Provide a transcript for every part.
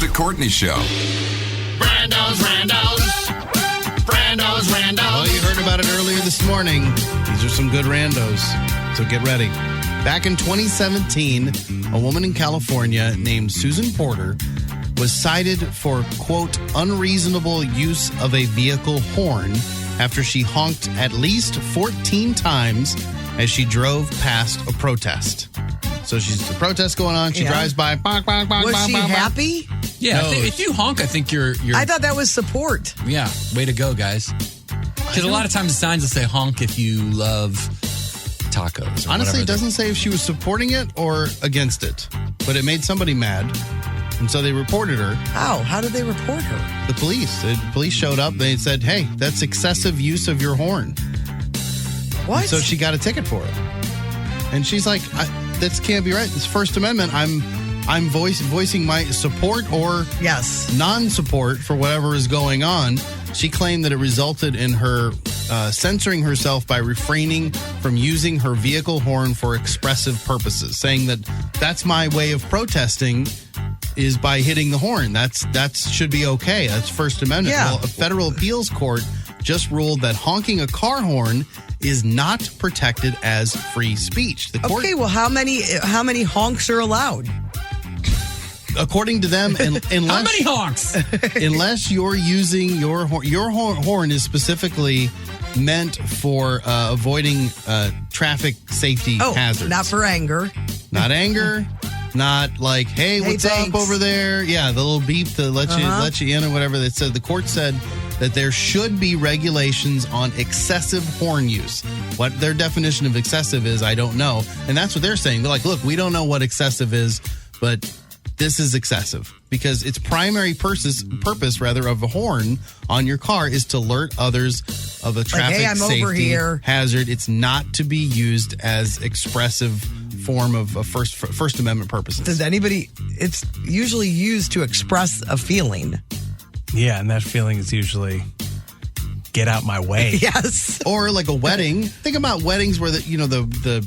The Courtney Show. Well, you heard about it earlier this morning. These are some good randos, so get ready. Back in 2017, a woman in California named Susan Porter was cited for, quote, unreasonable use of a vehicle horn after she honked at least 14 times as she drove past a protest. So she's a protest going on. She drives by. Bonk, bonk, bonk, Was bonk, she bonk, bonk. happy? Yeah, No. if you honk, I think you're. I thought that was support. Yeah, way to go, guys. Because a lot of times the signs will say honk if you love tacos. Or Honestly, it whatever. doesn't say if she was supporting it or against it, but it made somebody mad. And so they reported her. How did they report her? The police. The police showed up. They said, hey, that's excessive use of your horn. What? So she got a ticket for it. And she's like, that can't be right. It's First Amendment. I'm voicing my support or Yes. non-support for whatever is going on. She claimed that it resulted in her censoring herself by refraining from using her vehicle horn for expressive purposes, saying that that's my way of protesting is by hitting the horn. That should be okay. That's First Amendment. Yeah. Well, a federal appeals court just ruled that honking a car horn is not protected as free speech. The court, Okay, well, how many honks are allowed? according to them, unless How many honks? unless you're using your horn is specifically meant for avoiding traffic safety hazards. Not for anger. Not anger, not like, hey, what's thanks. up over there? Yeah, the little beep to let you in or whatever. They said the court said that there should be regulations on excessive horn use. What their definition of excessive is, I don't know. And that's what they're saying. They're like, look, we don't know what excessive is, but this is excessive because its primary purpose of a horn on your car is to alert others of a traffic hey, I'm safety over here. hazard. It's not to be used as expressive form of First Amendment purposes. Does anybody? It's usually used to express a feeling. Yeah, and that feeling is usually get out my way. Yes. Or like a wedding. Think about weddings where the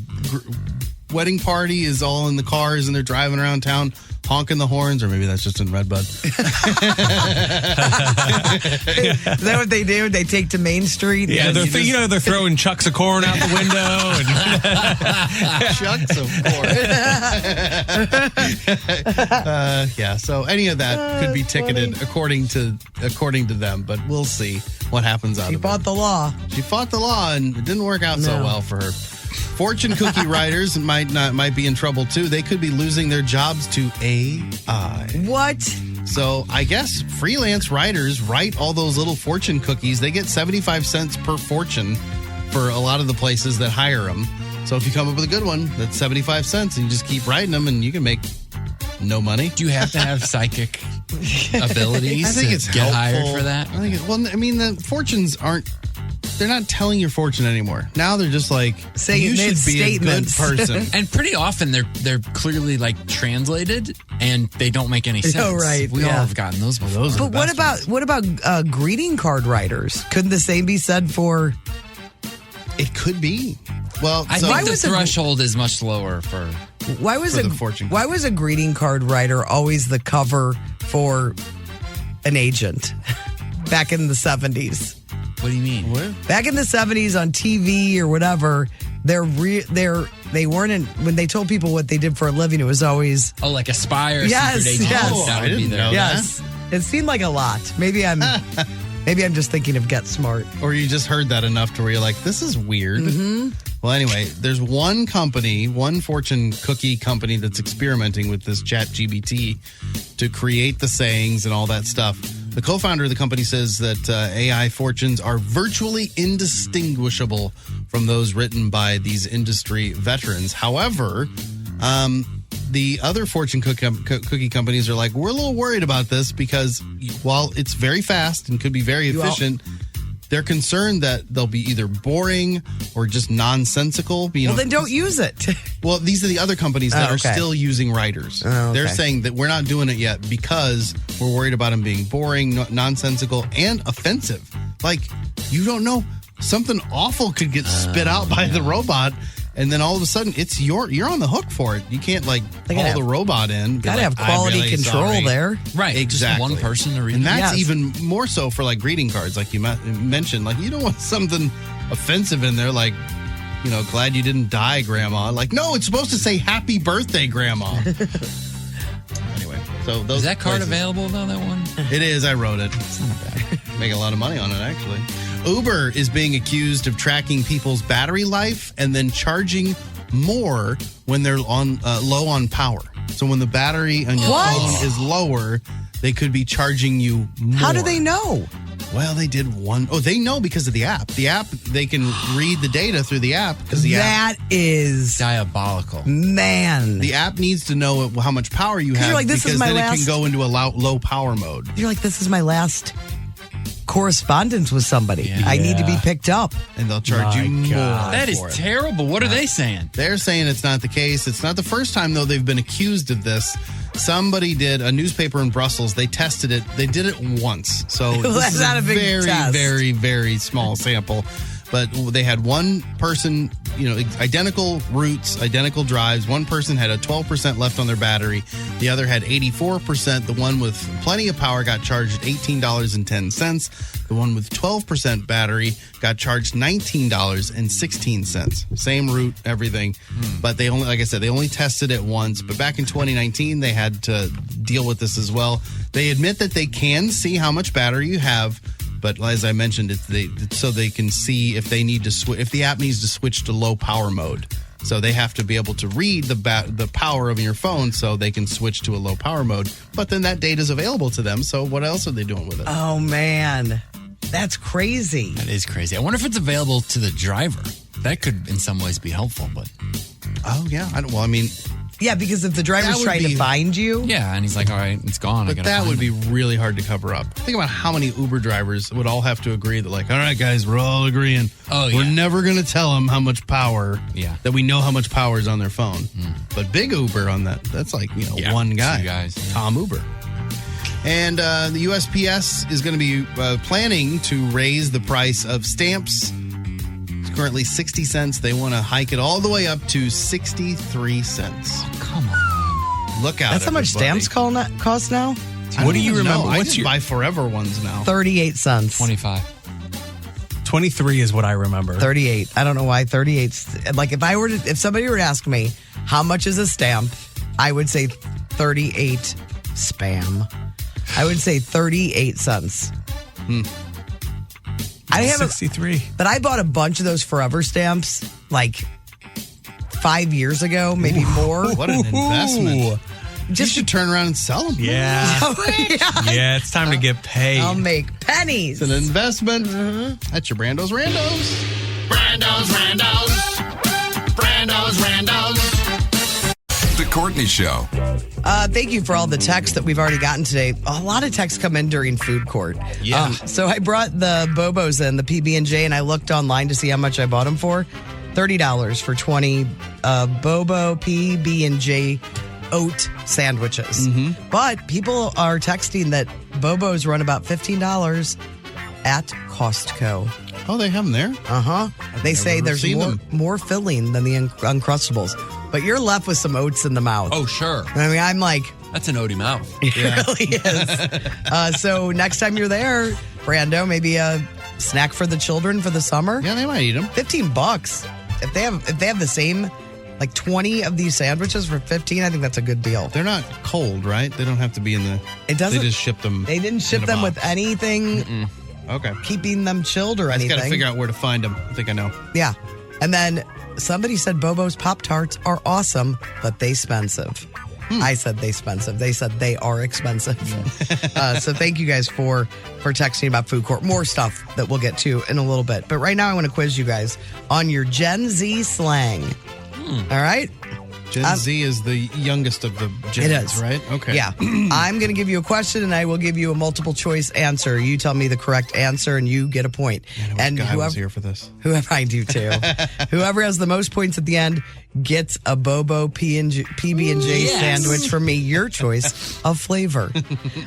wedding party is all in the cars and they're driving around town honking the horns, or maybe that's just in Redbud. Is that what they do? They take to Main Street? Yeah, and they're throwing chucks of corn out the window. Chucks of corn. Yeah, so any of that could be ticketed according to them, but we'll see what happens out She of fought it. the law. She fought the law, and it didn't work out so No. well for her. Fortune cookie writers might be in trouble too. They could be losing their jobs to AI. What? So I guess freelance writers write all those little fortune cookies. They get 75 cents per fortune for a lot of the places that hire them. So if you come up with a good one, that's 75 cents, and you just keep writing them, and you can make no money. Do you have to have psychic abilities I think to it's get helpful. hired for that? I think the fortunes aren't. They're not telling your fortune anymore. Now they're just like, Saying you should be statements. a good person. And pretty often they're clearly like translated and they don't make any sense. Oh, right, We all yeah. have gotten those before. Those are But the best what about greeting card writers? Couldn't the same be said for? It could be. Well, I so think the was a- threshold is much lower for. Why was For the fortune Why was a greeting card writer always the cover for an agent back in the 70s? What do you mean? Back in the 70s on TV or whatever, they weren't in, when they told people what they did for a living, it was always Oh, like Aspire. Yes, Secret Agent. yes. That I would be didn't there. know. yes. It seemed like a lot. Maybe I'm just thinking of Get Smart. or you just heard that enough to where you're like, this is weird. Mm-hmm. Well, anyway, there's one fortune cookie company that's experimenting with this ChatGPT to create the sayings and all that stuff. The co-founder of the company says that AI fortunes are virtually indistinguishable from those written by these industry veterans. However, the other fortune cookie companies are like, we're a little worried about this because while it's very fast and could be very efficient, they're concerned that they'll be either boring or just nonsensical. Well, then don't use it. Well, these are the other companies that Oh, are okay. still using writers. Oh, They're okay. saying that we're not doing it yet because we're worried about them being boring, nonsensical, and offensive. Like, you don't know. Something awful could get spit out by the robot, And then all of a sudden, you're on the hook for it. You can't like They call gotta the robot in. Gotta have quality control there. Right. Exactly. Just one person to read And it. that's Yes. even more so for like greeting cards, like you mentioned. Like you don't want something offensive in there, like, you know, glad you didn't die, Grandma. Like, no, it's supposed to say happy birthday, Grandma. Anyway, so those Is that card places- available though? That one? It is. I wrote it. It's not bad. Making a lot of money on it, actually. Uber is being accused of tracking people's battery life and then charging more when they're on low on power. So when the battery on your What? phone is lower, they could be charging you more. How do they know? Well, they did one. Oh, they know because of the app. The app, they can read the data through the app because the app. That is, Diabolical. man. The app needs to know how much power you have you're like, this is because my then it last- can go into a low power mode. You're like, this is my last correspondence with somebody. I need to be picked up. And they'll charge My you more. God. That is for it. terrible. What are they saying? They're saying it's not the case. It's not the first time, though, they've been accused of this. Somebody did, a newspaper in Brussels, they tested it. They did it once. So Well, this that's is not a big very, test. very, very small sample. But they had one person, you know, identical routes, identical drives. One person had a 12% left on their battery. The other had 84%. The one with plenty of power got charged $18.10. The one with 12% battery got charged $19.16. Same route, everything. But they only, like I said, they only tested it once. But back in 2019, they had to deal with this as well. They admit that they can see how much battery you have. But as I mentioned, so they can see if they need to if the app needs to switch to low power mode. So they have to be able to read the power of your phone so they can switch to a low power mode. But then that data is available to them. So what else are they doing with it? Oh, man. That's crazy. That is crazy. I wonder if it's available to the driver. That could, in some ways, be helpful. But Oh yeah, I mean, Yeah, because if the driver's That would trying to be- find you, yeah, and he's like, "All right, it's gone." I but gotta that find would it. be really hard to cover up. Think about how many Uber drivers would all have to agree that, like, all right, guys, we're all agreeing. Oh, We're yeah. never going to tell them how much power. Yeah. That we know how much power is on their phone. But big Uber on that's like, you know, Yeah, one guy. 2 guys, yeah. Tom Uber. And the USPS is going to be planning to raise the price of stamps. It's currently 60 cents. They want to hike it all the way up to 63 cents. Come on. Look out. that's how much everybody. stamps cost now? What do you I don't know. remember? I What's just your buy forever ones now. 38 cents. 25. 23 is what I remember. 38. I don't know why 38. Like if somebody were to ask me how much is a stamp, I would say 38 spam. I would say 38 cents. I have 63. but I bought a bunch of those forever stamps like 5 years ago, maybe more. What an investment. Just you should turn around and sell them. Yeah. yeah, Yeah, it's time to get paid. I'll make pennies. It's an investment. That's your Brando's Randos. Brando's Randos. Brando's Randos. The Courtney Show. Thank you for all the texts that we've already gotten today. A lot of texts come in during food court. Yeah. So I brought the Bobos in, the PB&J, and I looked online to see how much I bought them for. $30 for 20 Bobo PB&J oat sandwiches. But people are texting that Bobos run about $15 at Costco. Oh, they have them there? They say never there's seen more, them. more filling than the Uncrustables. But you're left with some oats in the mouth. Oh, sure. I mean, I'm like, That's an Odie mouth. it really is. So next time you're there, Brando, maybe a snack for the children for the summer. Yeah, they might eat them. $15. If they have the same, like 20 of these sandwiches for 15, I think that's a good deal. They're not cold, right? They don't have to be in the. It doesn't. They just ship them. They didn't ship in a them with box. anything Okay. keeping them chilled or I just anything. got to figure out where to find them. I think I know. Yeah. And then somebody said Bobo's Pop-Tarts are awesome, but they expensive. I said they expensive. They said they are expensive. So thank you guys for texting about food court. More stuff that we'll get to in a little bit. But right now I want to quiz you guys on your Gen Z slang. All right? Gen Z is the youngest of the gens, It is. right? Okay. Yeah. I'm going to give you a question and I will give you a multiple choice answer. You tell me the correct answer and you get a point. And I was here for this. Whoever I do too. Whoever has the most points at the end gets a Bobo PB&J sandwich from me, your choice of flavor.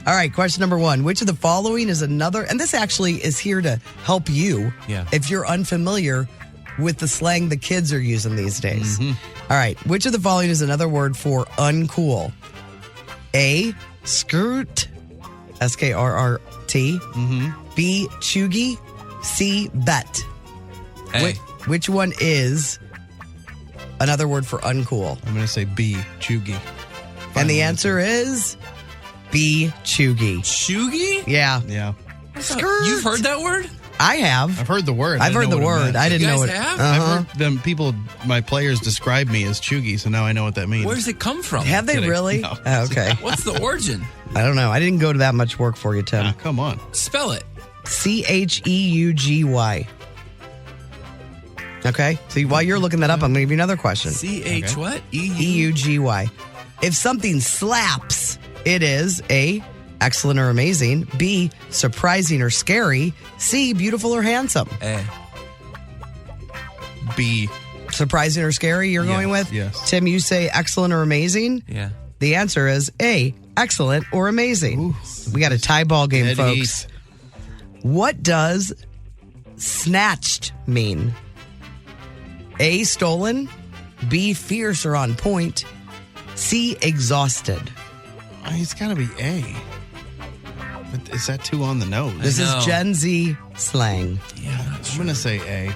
All right, question number 1. Which of the following is another, and this actually is here to help you Yeah. if you're unfamiliar with the slang the kids are using these days. All right. Which of the following is another word for uncool? A, skirt, SKRRT. B, chuggy. C, bet. A. Which one is another word for uncool? I'm going to say B, chuggy. And the answer is B, chuggy. Chuggy? Yeah. Yeah. Skirt. You've heard that word? I have. I've heard the word. I've heard the word. I didn't You know guys it. have? I've heard them people, my players describe me as chuggy, so now I know what that means. Where does it come from? Have they Kidding. really? No. Oh, okay. What's the origin? I don't know. I didn't go to that much work for you, Tim. Ah, come on. Spell it. CHEUGY. Okay. So while you're looking that up, I'm going to give you another question. CH what? EUGY. If something slaps, it is A, excellent or amazing. B, surprising or scary. C, beautiful or handsome. A. B. Surprising or scary, you're going with? yes. Tim, you say excellent or amazing? Yeah. The answer is A, excellent or amazing. We got a tie ball game, Dead folks. heat. What does snatched mean? A, stolen. B, fierce or on point. C, exhausted. It's got to be A. But is that too on the nose? This know. is Gen Z slang. Yeah. I'm not I'm sure. going to say A.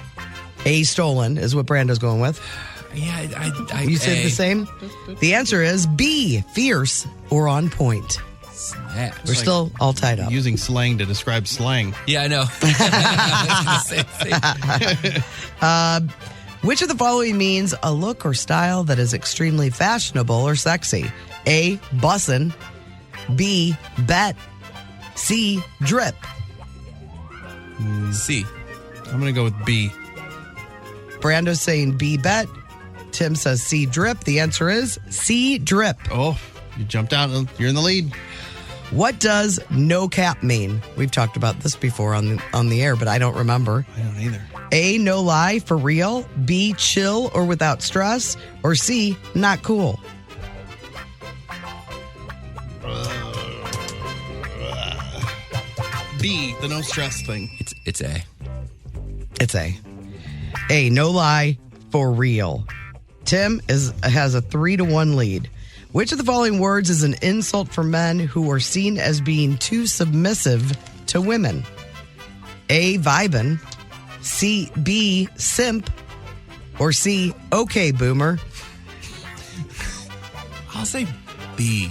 A, stolen is what Brando's going with. Yeah. I You said A. the same? The answer is B, fierce or on point. Snatch. We're still all tied up. Using slang to describe slang. Yeah, I know. I was gonna say the same. Which of the following means a look or style that is extremely fashionable or sexy? A, bussin'. B, bet. C, drip. C. I'm going to go with B. Brando's saying B, bet. Tim says C, drip. The answer is C, drip. Oh, you jumped out. You're in the lead. What does no cap mean? We've talked about this before on the air, but I don't remember. I don't either. A, no lie, for real. B, chill or without stress. Or C, not cool. B, the no stress thing. It's A. It's A. A, no lie, for real. Tim has a 3-1 lead. Which of the following words is an insult for men who are seen as being too submissive to women? A, vibin'. C, B, simp. Or C, okay, boomer. I'll say B.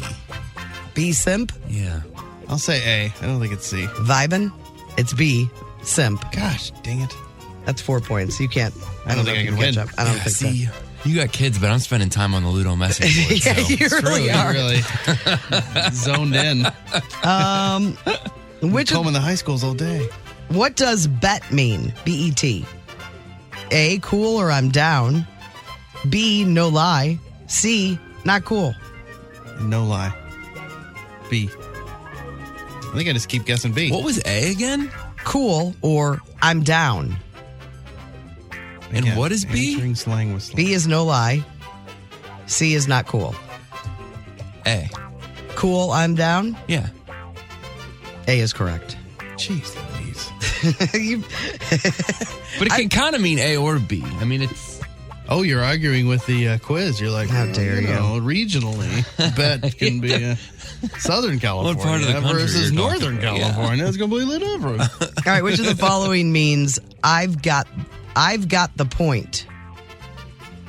B, simp. Yeah. I'll say A. I don't think it's C. Vibin'. It's B, simp. Gosh, dang it. That's 4 points. You can't. I don't think know I if can you catch win. up. I don't think so. See, you got kids, but I'm spending time on the Ludo message board. Yeah, so. you really are. Really zoned in. Which of, Combing the high schools all day. what does bet mean? B-E-T. A, cool or I'm down. B, no lie. C, not cool. No lie. B. I think I just keep guessing B. What was A again? Cool or I'm down. And Yeah, what is B? answering slang was slang. B is no lie. C is not cool. A. Cool, I'm down. Yeah. A is correct. Jeez Louise. You- But it can kind of mean A or B. I mean, it's. Oh, you're arguing with the quiz. You're like, How well, dare you. know, regionally, bet can be Southern California part of the country versus you're talking Northern about? Yeah. California. It's completely different. All right, which of the following means I've got the point?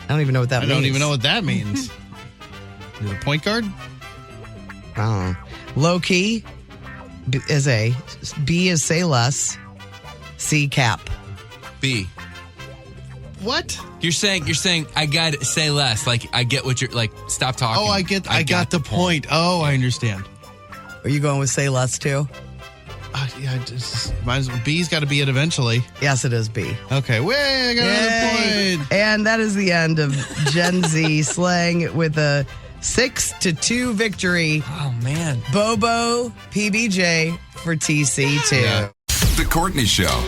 I don't even know what that I means. don't even know what that means. Is it a point guard? I don't know. Low key is A. B is say less. C, cap. B. What? You're saying I got to say less. Like I get what you're like. Stop talking. Oh, I got the point. Oh, I understand. Are you going with say less too? Yeah, might as well. B's got to be it eventually. Yes, it is B. Okay, way, I got Yay. another point. And that is the end of Gen Z slang with a 6-2 victory. Oh man. Bobo PBJ for TC2. Yeah. The Courtney Show.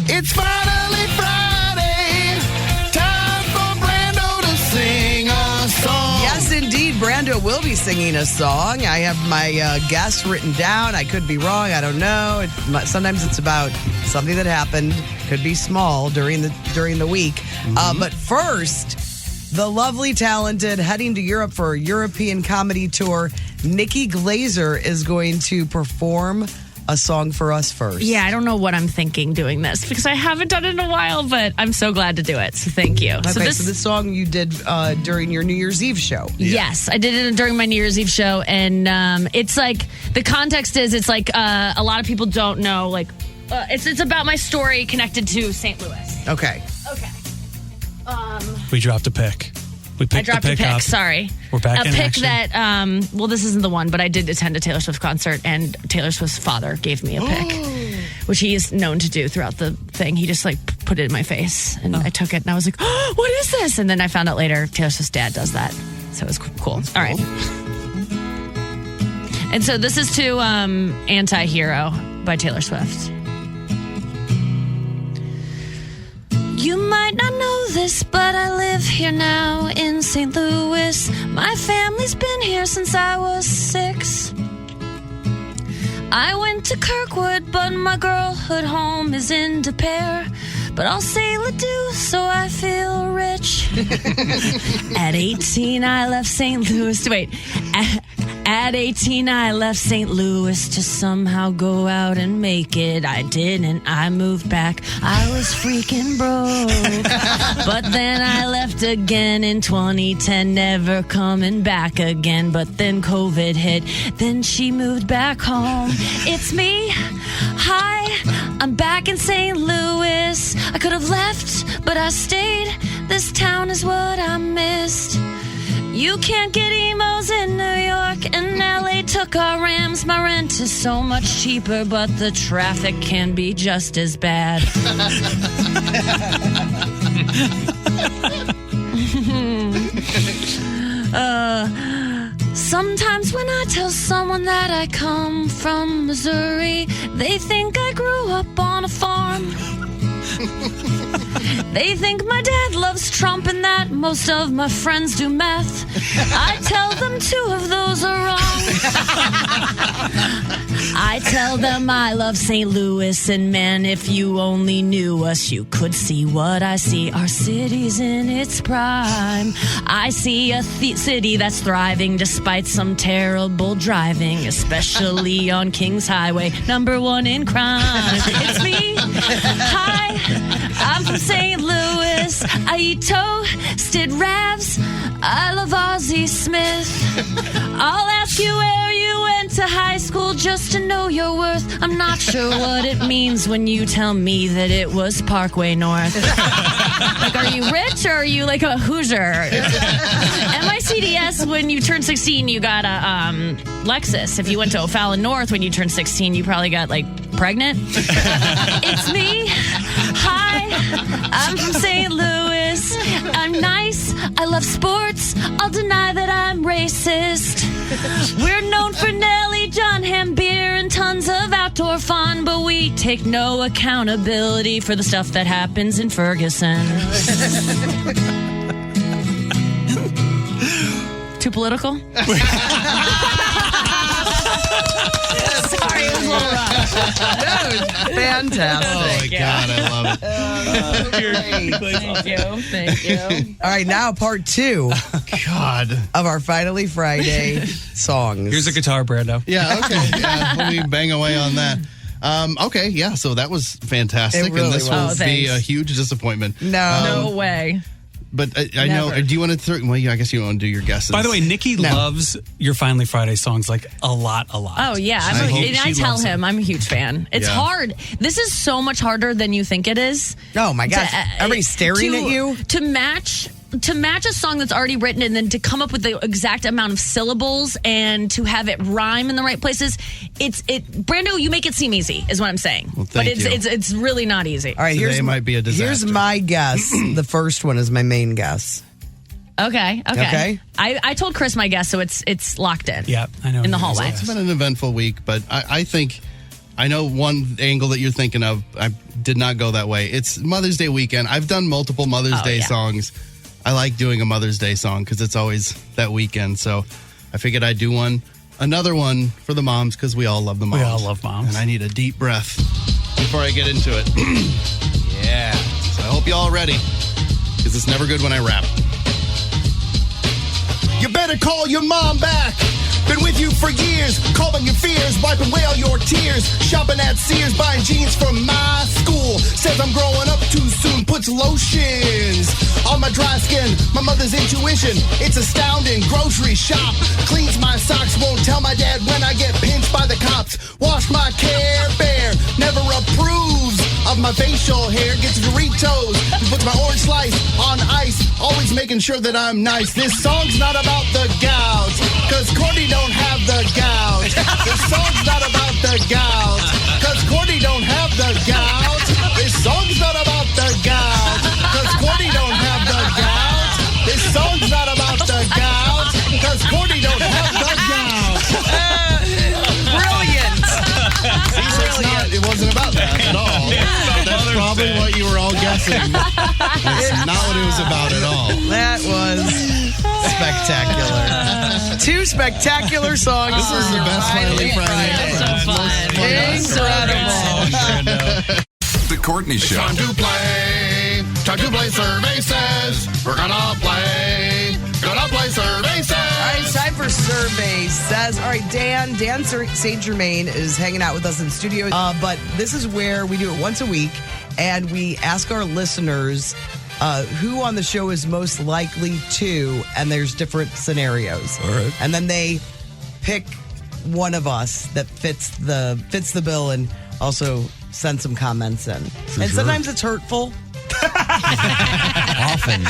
It's finally Friday. Time for Brando to sing a song. Yes, indeed. Brando Brando will be singing a song. I have my guests written down. I could be wrong. I don't know. Sometimes it's about something that happened. Could be small during the week. But first, the lovely, talented, heading to Europe for a European comedy tour, Nikki Glazer is going to perform a song for us first. Yeah, I don't know what I'm thinking doing this because I haven't done it in a while, but I'm so glad to do it. So thank you. Okay, so this song you did during your New Year's Eve show. Yes, I did it during my New Year's Eve show, and it's like the context is it's like a lot of people don't know. Like it's about my story connected to St. Louis. Okay. We dropped a pick. We picked I dropped the a pick pick. up. Sorry, We're back a in pick action. that. Well, this isn't the one, but I did attend a Taylor Swift concert, and Taylor Swift's father gave me a pick, which he is known to do throughout the thing. He just like put it in my face, and I took it, and I was like, oh, "What is this?" And then I found out later Taylor Swift's dad does that, so it was cool. All right. And so this is to "Anti-Hero" by Taylor Swift. You might not know this, but I live here now in St. Louis. My family's been here since I was 6. I went to Kirkwood, but my girlhood home is in De Pere. But I'll say Ladue, so I feel rich. At 18, I left St. Louis. Wait. At 18, I left St. Louis to somehow go out and make it. I didn't. I moved back. I was freaking broke. But then I left again in 2010, never coming back again. But then COVID hit. Then she moved back home. It's me. Hi. I'm back in St. Louis. I could have left, but I stayed. This town is what I missed. You can't get emos in New York, and LA took our Rams. My rent is so much cheaper, but the traffic can be just as bad. Sometimes when I tell someone that I come from Missouri, they think I grew up on a farm. They think my dad loves Trump and that most of my friends do meth. I tell them 2 of those are wrong. I tell them I love St. Louis, and man, if you only knew us, you could see what I see. Our city's in its prime. I see a city that's thriving despite some terrible driving, especially on Kings Highway, #1 in crime. It's me. Hi, I'm from St. Louis. I eat toasted Ravs. I love Ozzie Smith. I'll ask you where you went to high school just to know your worth. I'm not sure what it means when you tell me that it was Parkway North. Like, are you rich or are you like a Hoosier? At my CDS, when you turn 16, you got a Lexus. If you went to O'Fallon North when you turned 16, you probably got like pregnant. It's me. Hi, I'm from St. Louis. I'm nice. I love sports. I'll deny that I'm racist. We're known for Nelly, John Ham beer, and tons of outdoor fun, but we take no accountability for the stuff that happens in Ferguson. Too political? Sorry, it was a little rough. That was fantastic. Oh my God, I love it. Thank you. All right, now part 2 God. of our Finally Friday songs. Here's a guitar, Brando. Yeah, okay. Yeah, let me bang away on that. Okay, yeah, so that was fantastic. It really and this was. will be thanks. a huge disappointment. No. No way. But I know, Never. do you want to throw, well, yeah, I guess you want to do your guesses. By the way, Nikki loves your Finally Friday songs like a lot. Oh, yeah. I hope And I she tell loves him I'm a huge fan. It's Yeah. hard. This is so much harder than you think it is. Oh, my gosh. To, Everybody's staring at you. To match a song that's already written and then to come up with the exact amount of syllables and to have it rhyme in the right places. Brando, you make it seem easy, is what I'm saying. Well, but thank you. it's really not easy. All right, Today might be a disaster. Here's my guess. The first one is my main guess. Okay. Okay. I told Chris my guess, so it's locked in. Yeah, I know. In the it is. hallway. It's been an eventful week, but I think I know one angle that you're thinking of. I did not go that way. It's Mother's Day weekend. I've done multiple Mother's Day yeah. songs. I like doing a Mother's Day song because it's always that weekend. So I figured I'd do another one for the moms because we all love the moms. We all love moms. And I need a deep breath before I get into it. Yeah. So I hope you all ready because it's never good when I rap. You better call your mom back. Been with you for years, calming your fears, wiping away all your tears. Shopping at Sears, buying jeans from my school. Says I'm growing up too soon, puts lotions on my dry skin. My mother's intuition, it's astounding. Grocery shop, cleans my socks, won't tell my dad when I get pinched by the cops. Wash my Care Bear, never approves of my facial hair. Gets Doritos, puts my orange slice on ice, always making sure that I'm nice. This song's not about the gouge, cause Courtney don't have the gouge. This song's not about the gouge, cause Courtney don't have the gouge. This song's not about the gouge, cause Courtney don't have the gouge. This song's not about the gouge, cause Courtney don't have the gouge. Brilliant. It wasn't about that at all. That's probably what you were all guessing. That's not what it was about at all. That was spectacular. Two spectacular songs. This is the best Finally Friday ever. So fun. Incredible. The Courtney Show. Time to play. Time to play. Survey says we're gonna play. Gonna play. Survey says. All right, it's time for Survey Says. All right, Dan St. Germain is hanging out with us in studio. But this is where we do it once a week, and we ask our listeners who on the show is most likely to, and there's different scenarios. All right. And then they pick one of us that fits the bill and also send some comments in. And sometimes it's hurtful. Often.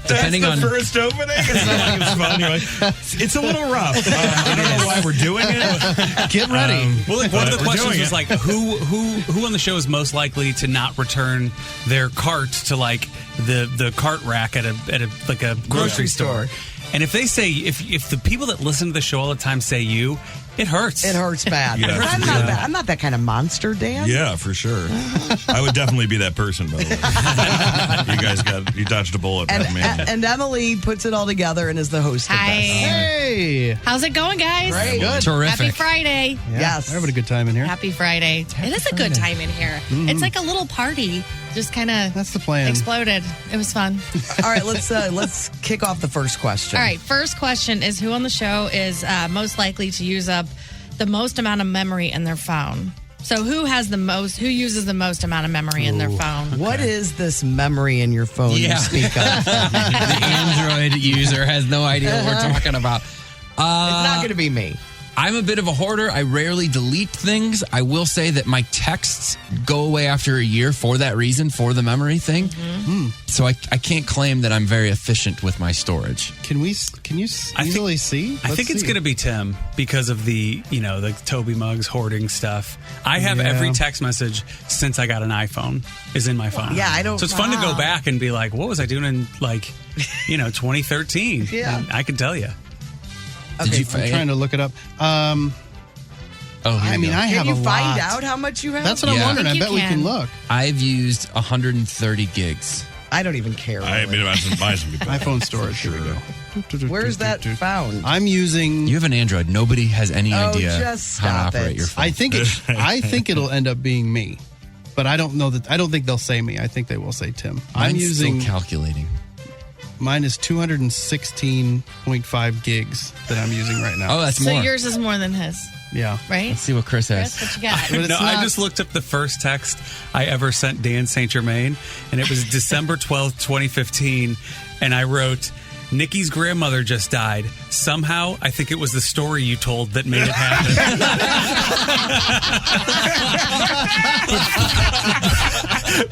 Depending on. First opening? It's not like it's fun. You're like, it's a little rough. I don't know why we're doing it. Get ready. Well, like one of the We're questions doing was it. like, who on the show is most likely to not return their cart to like the cart rack at a grocery store? And if they say if the people that listen to the show all the time say you, it hurts. It hurts bad. Yeah, But I'm not that kind of monster, Dan. Yeah, for sure. I would definitely be that person, by the way. You dodged a bullet, And, man. and Emily puts it all together and is the host of this. Hey. How's it going, guys? Great. Good. Terrific. Happy Friday. Yes. We're having a good time in here. Happy Friday. It is a good time in here. It's like a little party. Just kind of That's the plan. exploded. It was fun. All right, let's kick off the first question. All right, first question is who on the show is most likely to use up the most amount of memory in their phone? So who uses the most amount of memory in their phone? What is this memory in your phone you speak of? The Android user has no idea what we're talking about. It's not going to be me. I'm a bit of a hoarder. I rarely delete things. I will say that my texts go away after a year for that reason, for the memory thing. So I can't claim that I'm very efficient with my storage. Can you I easily see? I think it's going to be Tim because of the Toby Muggs hoarding stuff. I have every text message since I got an iPhone is in my phone. Yeah, I don't- So it's fun to go wow. back and be like, what was I doing in 2013? Yeah. And I can tell you. Did you I'm trying to look it up. Oh, here I we mean, go. I have Can you a find lot. out how much you have? That's what I'm Yeah. wondering. I I think bet you we can can. look. I've used 130 gigs. I don't even care. I Really. mean, mine's gonna be better. iPhone storage. Here we go. Where's that found? I'm using. You have an Android. Nobody has any idea just how to stop operate it. your phone. I think it'll end up being me, but I don't know that. I don't think they'll say me. I think they will say Tim. I'm Mine's using. still calculating. Mine is 216.5 gigs that I'm using right now. Oh, that's So more. yours is more than his, Yeah. right? Let's see what Chris has. Chris, what you got? But it's No, I not- just looked up the first text I ever sent Dan St. Germain, and it was December 12th, 2015. And I wrote, Nikki's grandmother just died. Somehow, I think it was the story you told that made it happen.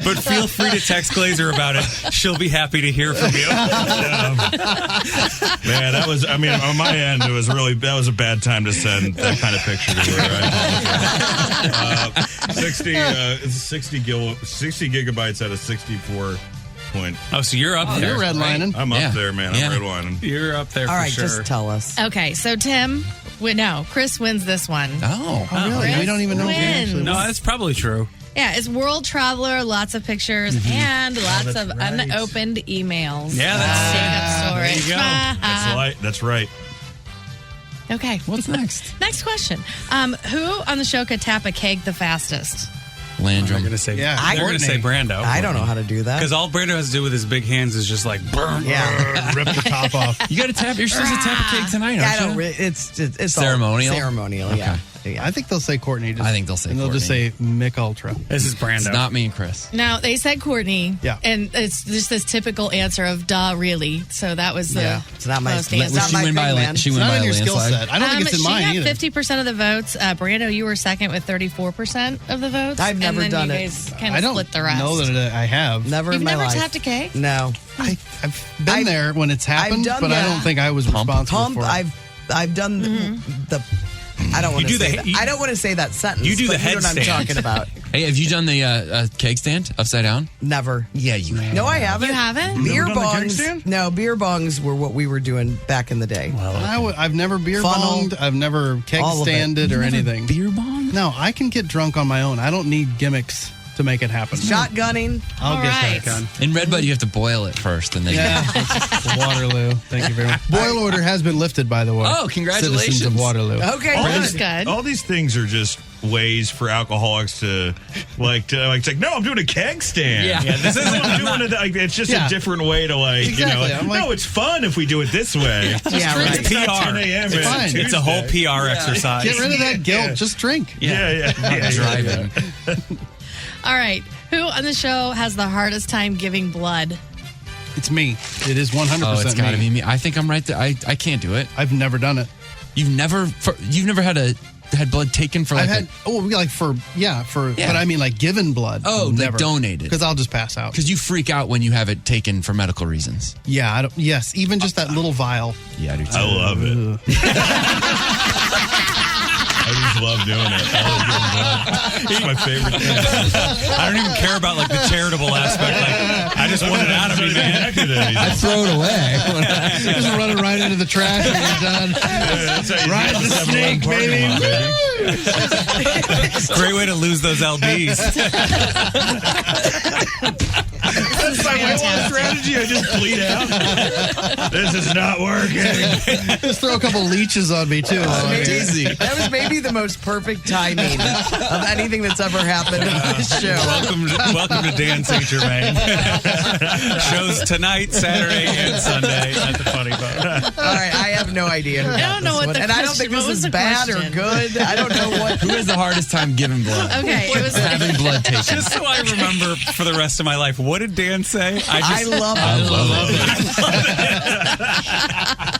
But feel free to text Glazer about it. She'll be happy to hear from you. Man, that was, on my end, that was a bad time to send that kind of picture to her. 60 gigabytes out of 64 point. Oh, so you're up there. You're redlining. I'm Yeah. up there, man. Yeah. I'm redlining. You're up there All for right, sure. just tell us. Okay, so Tim, Chris wins this one. Oh. Really? Chris We don't even know if we actually wins. No, that's probably true. Yeah, it's World Traveler, lots of pictures, and lots of unopened emails. Yeah, that's- Staying up storage. there you go. That's right. Okay. What's next? Next question. Who on the show could tap a cake the fastest? They're Landrum. going to say, Yeah, they're going to say Brando. I don't know how to do that. Because all Brando has to do with his big hands is just like, burn. Yeah. Rip the top off. You got to tap. You're supposed to tap a cake tonight, Yeah, I aren't don't. you? It's all Ceremonial? ceremonial. Yeah. I think they'll say Courtney. I think they'll say and they'll just say Mick Ultra. This is Brando. It's not me and Chris. Now, they said Courtney. Yeah. And it's just this typical answer of, duh, really. So that was the Yeah. It's not my. most It's answer. not She my went thing, by. man. She It's went not by in your skill landslide. set. I don't think it's in mine she either. got 50% of the votes. Brando, you were second with 34% of the votes. I've never and then done you it. guys kind I of don't split the rest. know that I have. Never You've in my never life. tapped a cake? No. I've been there when it's happened, done but I the don't think I was responsible Pump. for it. I've done the. I don't want to do say the- that. you- I don't want to say that sentence. You do but the you know what I'm headstand. talking about. Hey, have you done the cake stand upside down? Never. Yeah, you have. No, I haven't. You haven't? Beer Never done the bongs. kickstand? No, beer bongs were what we were doing back in the day. I've never beer Funnel. bonged. I've never keg All of it. standed or anything. Beer bong? No, I can get drunk on my own. I don't need gimmicks to make it happen. Shotgunning. I'll All get right. that done. In Redbud, you have to boil it first, and then Yeah, it's Waterloo. Thank you very much. Boil order has been lifted, by the way. Oh, congratulations. Citizens of Waterloo. Okay. That's good. good. All these things are just ways for alcoholics to it's like, no, I'm doing a keg stand. Yeah. this isn't. I'm doing it. Like, it's just Yeah. a different way to Exactly. I'm like- no, it's fun if we do it this way. Yeah, right. It's PR. 10 a.m. It's fine. It's a whole PR exercise. Get rid of that guilt. Just drink. Yeah. driving. All right. Who on the show has the hardest time giving blood? It's me. It is 100% Oh, it's got to me. be me. I think I'm right there. I can't do it. I've never done it. You've never had blood taken for like I've had but I mean like given blood. Oh, like never. donated. Because I'll just pass out. because you freak out when you have it taken for medical reasons. Yeah, I don't. Yes, even just that little vial. Yeah, I do too. I love it. I just love doing it. I love giving blood. It's my favorite thing. I don't even care about like the charitable aspect. Like, I just want it out of me, man. I throw it away. Just run it right into the trash when you're done. Ride the snake, baby. Great way to lose those LBs. That's my whole strategy. I just bleed out. This is not working. Just throw a couple leeches on me too. That was maybe the most perfect timing of anything that's ever happened on this show. Welcome to Dan St. Germain. Shows tonight, Saturday, and Sunday at the Funny Bone. All right, I have no idea. Who I got don't know this what one. the and I don't question- think this what was is the bad or question? good. I don't know what. Who has the hardest time giving blood? Okay, it was Having blood taken. Just so I remember for the rest of my life, what did Dan say? I love it. I love it.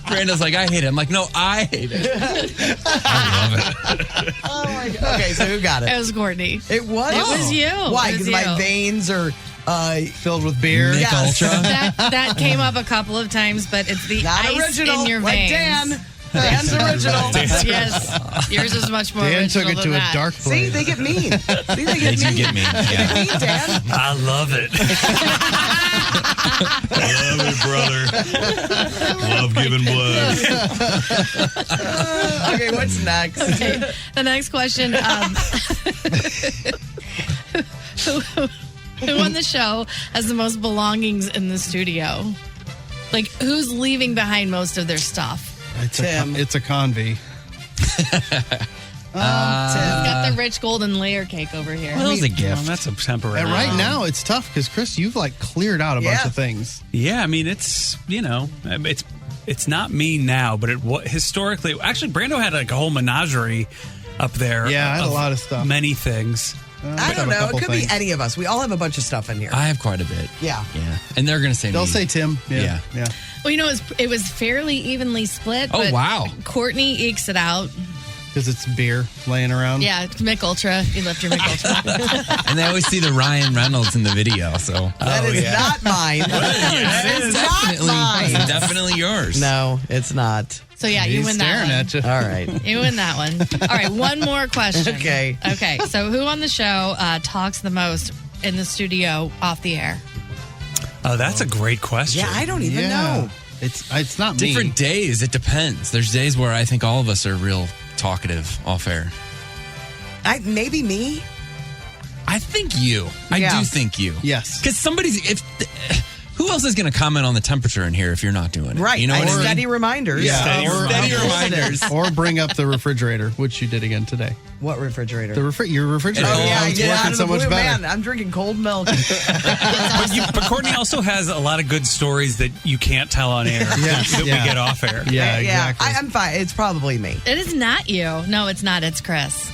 Brando's like, I hate it. I'm like, no, I hate it. I love it. Oh my God. Okay, so who got It it? was Courtney. It was. It was you. Why? It was Because my you. veins are Filled with beer. Nick Yes. Ultra. That came up a couple of times, but it's the not ice original. in your like veins. Dan. Dan's original. Yes, yours is much more Dan original took it than to that. a dark place. See, they get mean. See, they They get do mean. get mean. They Yeah. get mean, Dan. I love it. I love it, brother. Love giving blood. Okay, what's next? Okay, the next question. Who on the show has the most belongings in the studio? Like, who's leaving behind most of their stuff? Tim. It's a convy. He's got the rich golden layer cake over here. Well, it was a Well, gift. that's a temporary. And right now, it's tough because Chris, you've like cleared out a bunch of things. Yeah, I mean, it's it's not me now, but historically, actually, Brando had like a whole menagerie up there. Yeah, I had a lot of stuff. many things. I don't know. It could be any of us. We all have a bunch of stuff in here. I have quite a bit. Yeah. Yeah. And they're going to say They'll me. say Tim. Yeah. Well, it was fairly evenly split. Oh, but wow. Courtney ekes it out. Because it's beer laying around. Yeah, Mick Ultra. You left your Mick Ultra. And they always see the Ryan Reynolds in the video, so. That is not mine. That is not mine. It's definitely yours. No, it's not. So yeah, He's you win that staring one. at you. All right. You win that one. All right, one more question. Okay. Okay, so who on the show talks the most in the studio off the air? Oh, that's a great question. Yeah, I don't even know. It's not me. Different days. It depends. There's days where I think all of us are real talkative off air. Maybe me. I think you. I Yeah. do think you. Yes. Because Who else is going to comment on the temperature in here if you're not doing it? Right. You know what I mean? Steady reminders. Yeah, Steady or- reminders. Or bring up the refrigerator, which you did again today. What refrigerator? Your refrigerator. Oh, yeah, it's get out working of so the much blue. better. Man, I'm drinking cold milk. But Courtney also has a lot of good stories that you can't tell on air Yes, that yeah. we get off air. Yeah, exactly. I'm fine. It's probably me. It is not you. No, it's not. It's Chris.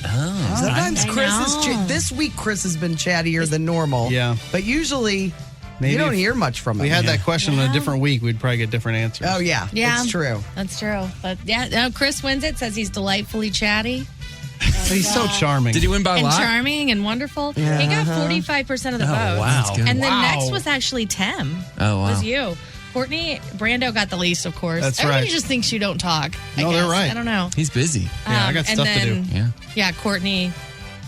Sometimes I Chris is. know. This week, Chris has been chattier than normal. Yeah. But usually, Maybe you don't if hear much from him. we had that question on a different week, we'd probably get different answers. Oh, yeah. Yeah. It's true. That's true. But yeah, no, Chris wins it, says he's delightfully chatty He's so charming. Did he win by a and lot? charming and wonderful. He got 45% of the votes. wow. That's good. And then Wow. next was actually Tim. Oh, wow. Was you. Courtney, Brando got the least, of course. That's Everybody right. just thinks you don't talk. I No, they're guess. right. I don't know. He's busy. Yeah, I got and stuff to do. then, Yeah. Yeah, Courtney,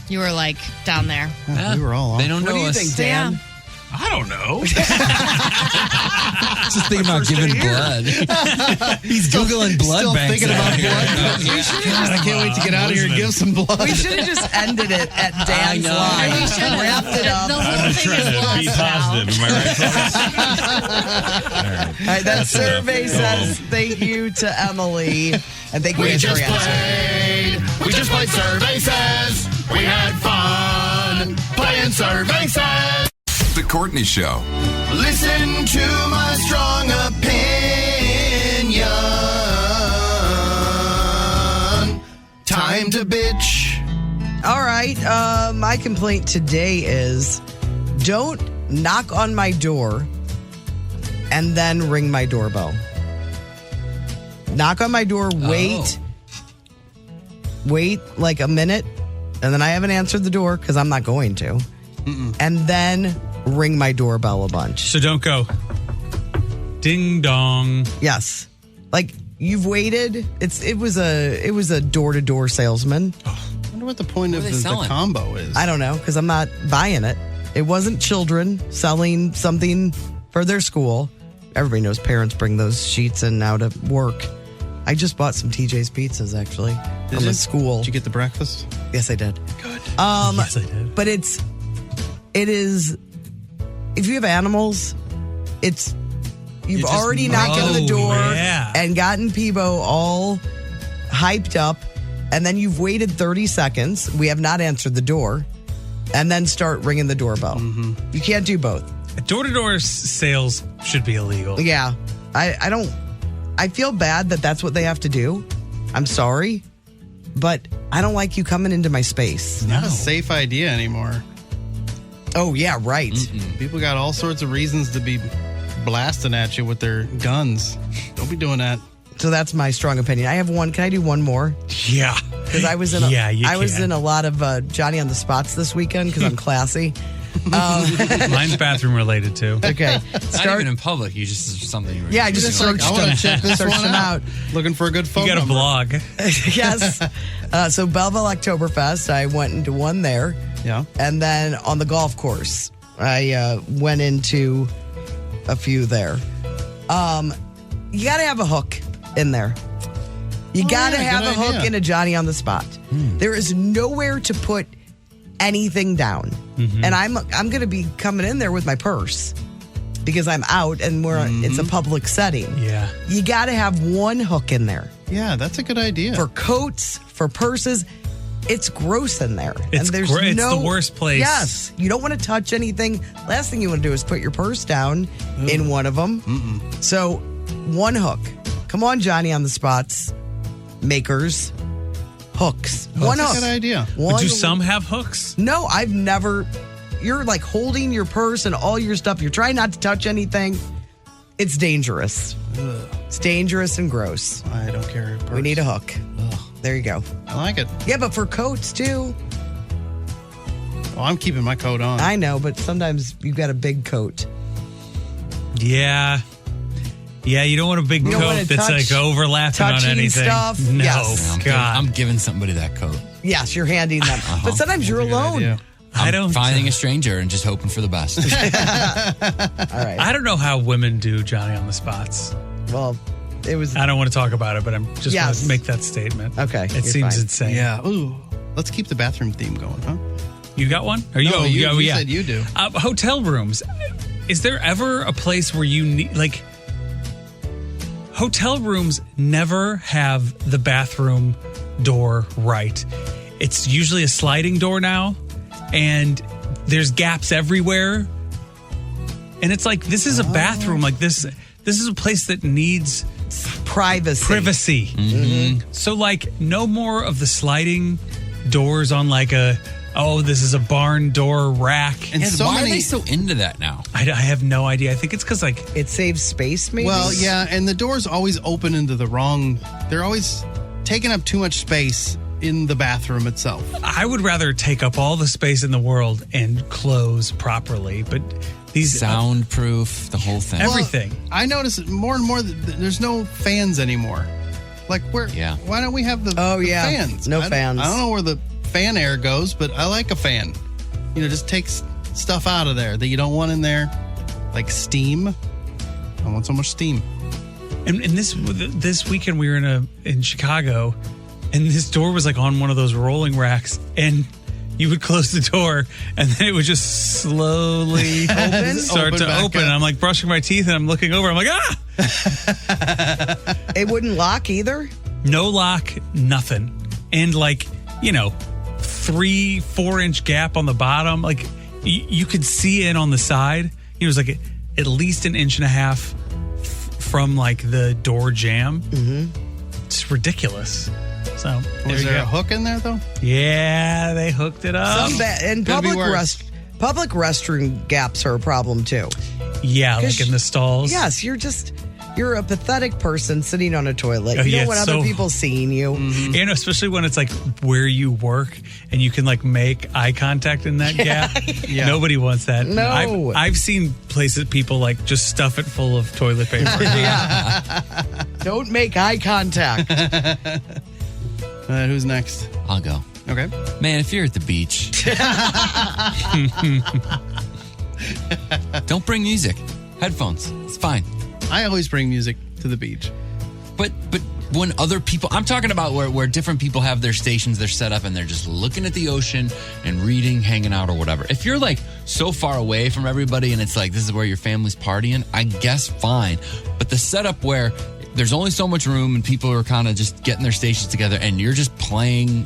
you were like down there. Yeah, we were all off. They don't What know do you us. think, So, Dan? yeah. I don't know. Just thinking about giving blood. He's Googling blood Still banks. thinking about out here. blood. God, I can't wait to get out of here and give some blood. We should have just ended it at Dan's know. line. We should have. Wrapped it up. The All whole I'm thing trying is to lost be now. positive. Am I right? right, that survey says thank you to Emily. And thank you We guys for just answering. played. We just played Survey Says. We had fun playing Survey Says. The Courtney Show. Listen to my strong opinion. Time to bitch. All right. My complaint today is don't knock on my door and then ring my doorbell. Knock on my door, wait like a minute, and then I haven't answered the door because I'm not going to. And then ring my doorbell a bunch. So don't go ding dong. Yes. Like you've waited. It was a door-to-door salesman. I wonder what the point of are they the selling? combo is. I don't know because I'm not buying it. It wasn't children selling something for their school. Everybody knows parents bring those sheets in now to work. I just bought some TJ's pizzas actually from the school. Did you get the breakfast? Yes, I did. Good. Yes, I did. But it is. If you have animals, you've just already knocked on the door yeah. and gotten Peebo all hyped up, and then you've waited 30 seconds. We have not answered the door, and then start ringing the doorbell. Mm-hmm. You can't do both. Door-to-door sales should be illegal. Yeah, I don't. I feel bad that that's what they have to do. I'm sorry, but I don't like you coming into my space. Not a safe idea anymore. Oh yeah, right. People got all sorts of reasons to be blasting at you with their guns. Don't be doing that. So that's my strong opinion. I have one. Can I do one more? Yeah. Because I was in I was in a lot of Johnny on the Spots this weekend because I'm classy. Mine's bathroom related too. Okay, Not even in public. You just something. You were Yeah, I just searched I want to check this searched one them out. out. Looking for a good phone You got a number. blog. Yes. So Belleville Oktoberfest, I went into one there. Yeah. And then on the golf course, I went into a few there. You got to have a hook in there. You got to yeah, have good a hook idea. in a Johnny on the Spot. There is nowhere to put anything down. And I'm going to be coming in there with my purse because I'm out and it's a public setting. Yeah. You got to have one hook in there. Yeah, that's a good idea. For coats, for purses. It's gross in there. It's and there's it's no the worst place. Yes. You don't want to touch anything. Last thing you want to do is put your purse down in one of them. So, one hook. Come on, Johnny on the Spots. Makers. Hooks. One That's hook. a good idea. One, But do some have hooks? No, I've never. You're like holding your purse and all your stuff. You're trying not to touch anything. It's dangerous. It's dangerous and gross. I don't care. We need a hook. There you go. I like it. Yeah, but for coats too. Well, I'm keeping my coat on. I know, but sometimes you've got a big coat. Yeah. Yeah, you don't want a big You don't coat wanna that's touch- like overlapping on touching anything. stuff. No, Yes. God. I'm giving somebody that coat. Yes, you're handing them. But sometimes you're alone. idea. I don't finding a stranger and just hoping for the best. All right. I don't know how women do Johnny on the Spots. Well, it was I don't want to talk about it, but I'm just Yes. want to make that statement. Okay, It you're seems fine. insane. Yeah. Ooh. Let's keep the bathroom theme going, huh? You got one? Or No, you yeah. said you do. Hotel rooms. is there ever a place where you need, like, hotel rooms never have the bathroom door right. It's usually a sliding door now, and there's gaps everywhere. And it's like, this is a bathroom. Like, this is a place that needs privacy. So, like, no more of the sliding doors on like this is a barn door rack. And why are they so into that now? I have no idea. I think it's because, like, it saves space, maybe? Well, yeah, and the doors always open into the wrong... They're always taking up too much space in the bathroom itself. I would rather take up all the space in the world and close properly, but these... Soundproof, the whole thing. Everything. Well, I notice more and more that there's no fans anymore. Like, why don't we have the fans? No fans. I don't know where the fan air goes, but I like a fan. You know, just takes stuff out of there that you don't want in there, like steam. I don't want so much steam. And this weekend we were in Chicago, and this door was like on one of those rolling racks, and you would close the door, and then it would just slowly start to open. And I'm like brushing my teeth, and I'm looking over. I'm like, ah! It wouldn't lock either? No lock, nothing. And, like, 3-4 inch gap on the bottom. Like, you could see it on the side. It was like at least 1.5 inches from, like, the door jam. It's ridiculous. So, was there a hook in there, though? Yeah, they hooked it up. And public restroom gaps are a problem, too. Yeah, like in the stalls. Yes, you're a pathetic person sitting on a toilet. You don't want other people seeing you. And especially when it's like where you work and you can like make eye contact in that gap. Yeah. Nobody wants that. No. I've seen places people like just stuff it full of toilet paper. Don't make eye contact. Who's next? I'll go. Okay. Man, if you're at the beach, don't bring music. Headphones. It's fine. I always bring music to the beach. But when other people, I'm talking about where different people have their stations, they're set up, and they're just looking at the ocean and reading, hanging out, or whatever. If you're like so far away from everybody and it's like this is where your family's partying, I guess fine. But the setup where there's only so much room and people are kind of just getting their stations together and you're just playing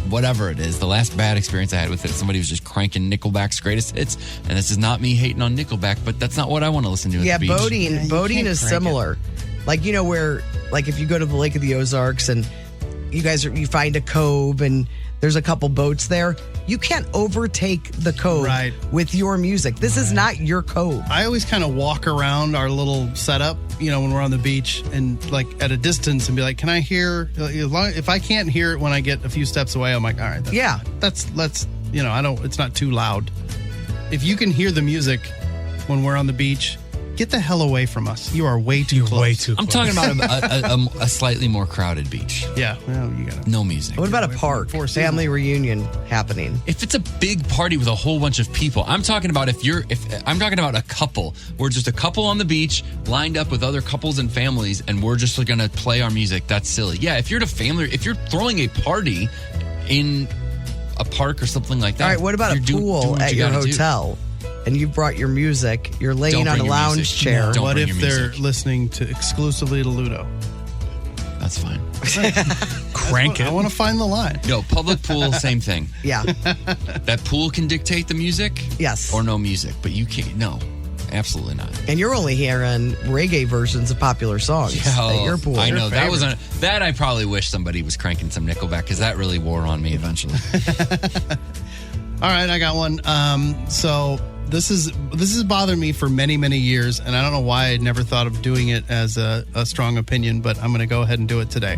whatever it is. The last bad experience I had with it, somebody was just cranking Nickelback's greatest hits, and this is not me hating on Nickelback, but that's not what I want to listen to at the beach. Boating is similar. Like, where, like, if you go to the Lake of the Ozarks and you find a cove and there's a couple boats there, you can't overtake the cove with your music. This is not your cove. I always kind of walk around our little setup, when we're on the beach and like at a distance and be like, can I hear? If I can't hear it when I get a few steps away, I'm like, all right, let's it's not too loud. If you can hear the music when we're on the beach, get the hell away from us. You are way too close. Way too close. I'm talking about a slightly more crowded beach. Yeah, well, you gotta. No music. What about a park? Family reunion happening. If it's a big party with a whole bunch of people, I'm talking about I'm talking about a couple. We're just a couple on the beach lined up with other couples and families, and we're just going to play our music. That's silly. Yeah, if you're throwing a party in a park or something like that. All right, what about a pool at your hotel? And you brought your music, you're laying on a lounge chair. What if they're listening exclusively to Ludo? That's fine. Crank it. I want to find the line. No, public pool, same thing. Yeah. That pool can dictate the music? Yes. Or no music, but you can't. No, absolutely not. And you're only hearing reggae versions of popular songs at your pool. I know. That I probably wish somebody was cranking some Nickelback because that really wore on me eventually. All right, I got one. So this has bothered me for many, many years, and I don't know why I never thought of doing it as a strong opinion, but I'm going to go ahead and do it today.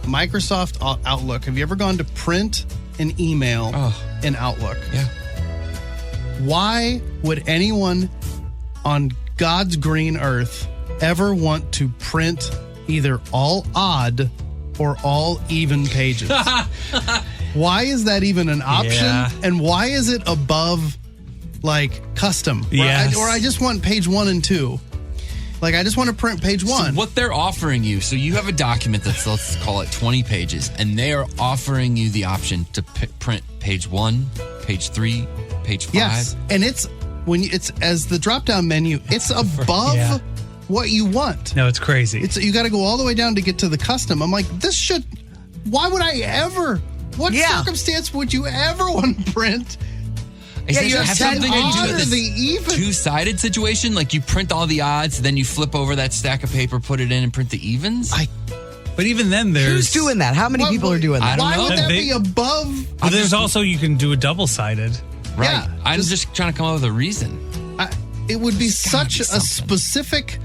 Microsoft Outlook. Have you ever gone to print an email in Outlook? Yeah. Why would anyone on God's green earth ever want to print either all odd or all even pages? Why is that even an option? Yeah. And why is it above like custom? Yes. Or I just want page 1 and 2. Like I just want to print page 1. So what they're offering you, so you have a document that's, let's call it 20 pages, and they are offering you the option to print page 1, page 3, page 5. Yes. And it's it's as the drop down menu, it's above Yeah. what you want. No, it's crazy. You got to go all the way down to get to the custom. I'm like, why would I ever? What circumstance would you ever want to print? Is Yeah, it you have have 10 something to do odd with or this the even? two-sided situation? Like you print all the odds, then you flip over that stack of paper, put it in, and print the evens? But even then, there's Who's doing that? How many people are doing that? Why know. would that They- be above? But there's also you can do a double-sided. Right. Yeah, I'm just trying to come up with a reason. It would be such be a something. specific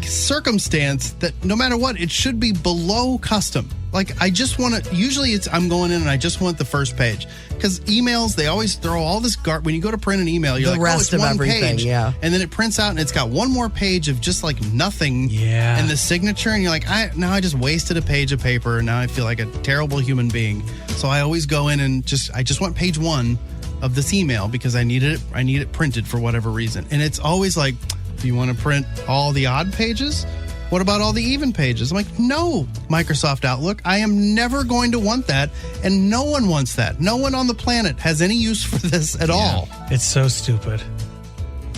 circumstance that no matter what, it should be below custom. Like I just want to. Usually, I'm going in and I just want the first page because emails they always throw all this when you go to print an email. You're The like, rest it's of one everything, page, yeah. and then it prints out and it's got one more page of just like nothing. Yeah. And the signature, and you're like, now I just wasted a page of paper, and now I feel like a terrible human being. So I always go in and I just want page one of this email because I need it printed for whatever reason. And it's always like, do you want to print all the odd pages? What about all the even pages? I'm like, no, Microsoft Outlook. I am never going to want that. And no one wants that. No one on the planet has any use for this at all. It's so stupid.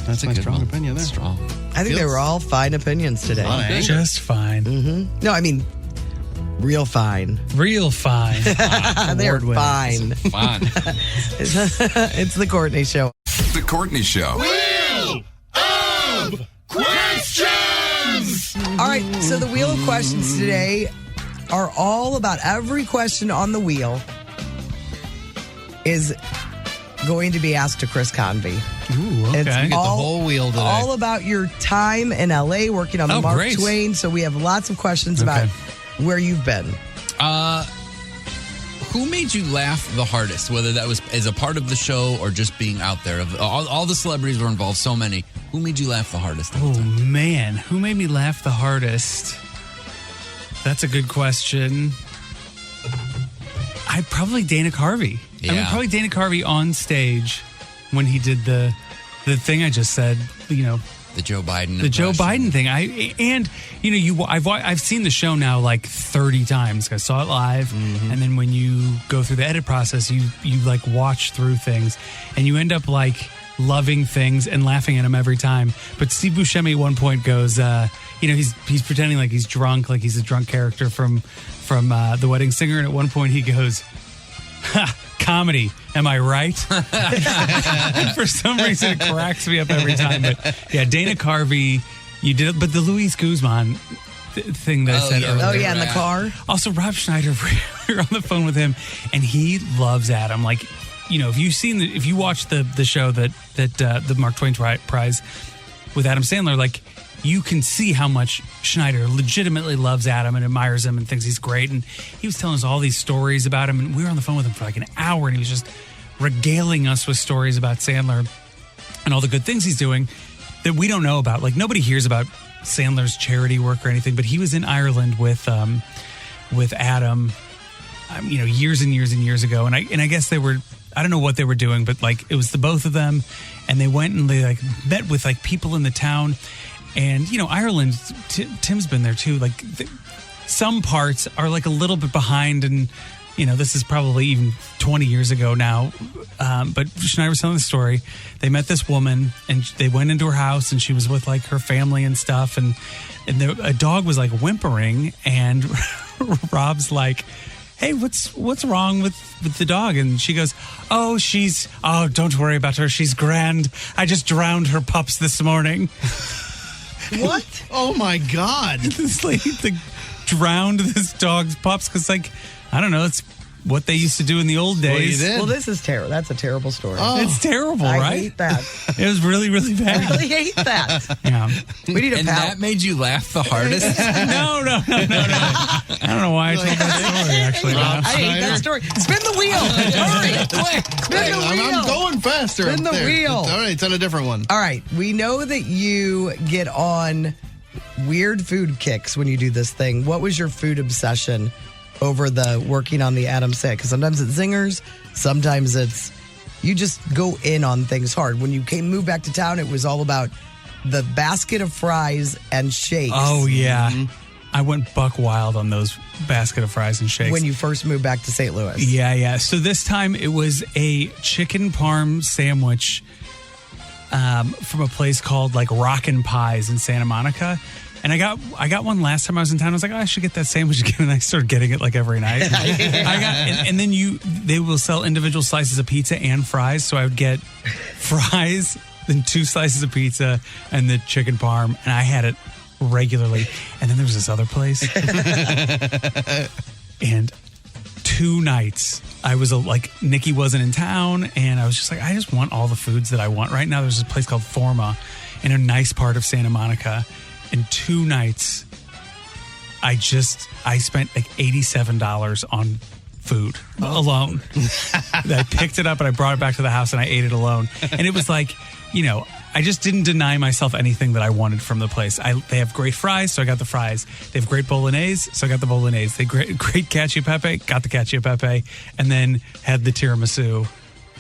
That's my strong opinion there. Strong. I think they were all fine opinions today. Fine. Just fine. No, I mean, real fine. Real fine. They're Award-winning. fine. Fun. It's the Courtney Show. The Courtney Show. Wheel of Questions! All right, so the wheel of questions today are all about every question on the wheel is going to be asked to Chris Convey. Ooh, okay. It's get the whole wheel today. all about your time in LA working on the Mark great. Twain. So we have lots of questions about where you've been. Who made you laugh the hardest? Whether that was as a part of the show or just being out there. Of all the celebrities were involved, so many. Who made you laugh the hardest? Oh, man. Who made me laugh the hardest? That's a good question. Probably Dana Carvey. I mean, Yeah. probably Dana Carvey on stage when he did the thing I just said, The Joe Biden. the Joe impression. Biden thing. I've seen the show now like 30 times. I saw it live, and then when you go through the edit process, you like watch through things, and you end up like loving things and laughing at them every time. But Steve Buscemi at one point goes, he's pretending like he's drunk, like he's a drunk character from The Wedding Singer, and at one point he goes, "Ha, comedy, am I right?" For some reason, it cracks me up every time. But yeah, Dana Carvey, you did it. But the Luis Guzman thing that I said earlier. Oh, yeah, in the car. Also, Rob Schneider, we were on the phone with him, and he loves Adam. Like, if you watch the show that the Mark Twain Prize with Adam Sandler, like, you can see how much Schneider legitimately loves Adam and admires him and thinks he's great. And he was telling us all these stories about him, and we were on the phone with him for like an hour, and he was just regaling us with stories about Sandler and all the good things he's doing that we don't know about. Like, nobody hears about Sandler's charity work or anything, but he was in Ireland with Adam, years and years and years ago, and I guess they were, I don't know what they were doing, but like it was the both of them, and they went and they like met with like people in the town, and Ireland. Tim's been there too. Like some parts are like a little bit behind, and this is probably even 20 years ago now. But Schneider was telling the story. They met this woman, and they went into her house, and she was with like her family and stuff, and a dog was like whimpering, and Rob's like, "Hey, what's wrong with the dog?" And she goes, "Oh, don't worry about her. She's grand. I just drowned her pups this morning." What? Oh my God! This lady drowned this dog's pups because, like, I don't know, it's what they used to do in the old What you days. did. Well, this is terrible. That's a terrible story. It's terrible, I right? hate that. It was really, really I bad. really hate that. Yeah. We need a And pal. that made you laugh the hardest? No. I don't know why I told that story, actually. Rob I hate that story. Spin the wheel. Hurry, quick. Spin the wheel. I'm going faster. Spin up the there. wheel. All right, it's on a different one. All right. We know that you get on weird food kicks when you do this thing. What was your food obsession over the working on the Adam set? Because sometimes it's zingers, sometimes it's you just go in on things hard. When you moved back to town, it was all about the basket of fries and shakes. Oh, yeah. I went buck wild on those basket of fries and shakes. When you first moved back to St. Louis. Yeah. So this time it was a chicken parm sandwich from a place called like Rockin' Pies in Santa Monica. And I got one last time I was in town. I was like, I should get that sandwich again. And I started getting it like every night. And then they will sell individual slices of pizza and fries. So I would get fries, then 2 slices of pizza, and the chicken parm. And I had it regularly. And then there was this other place. And 2 nights, I was like, Nikki wasn't in town. And I was just like, I just want all the foods that I want right now. There's this place called Forma in a nice part of Santa Monica. And 2 nights, I spent like $87 on food alone. I picked it up and I brought it back to the house and I ate it alone. And it was like, I just didn't deny myself anything that I wanted from the place. They have great fries, so I got the fries. They have great bolognese, so I got the bolognese. They have great cacio e pepe, got the cacio e pepe, and then had the tiramisu.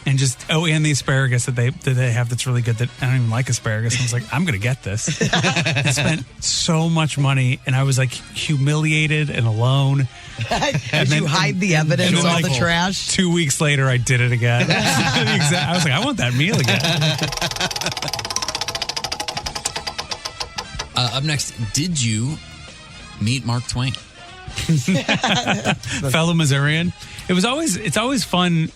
And and the asparagus that they have that's really good. That I don't even like asparagus. I was like, I'm gonna get this. I spent so much money, and I was like humiliated and alone. Did you hide the evidence on the trash? 2 weeks later, I did it again. I was like, I want that meal again. Up next, did you meet Mark Twain? Fellow Missourian. It's always fun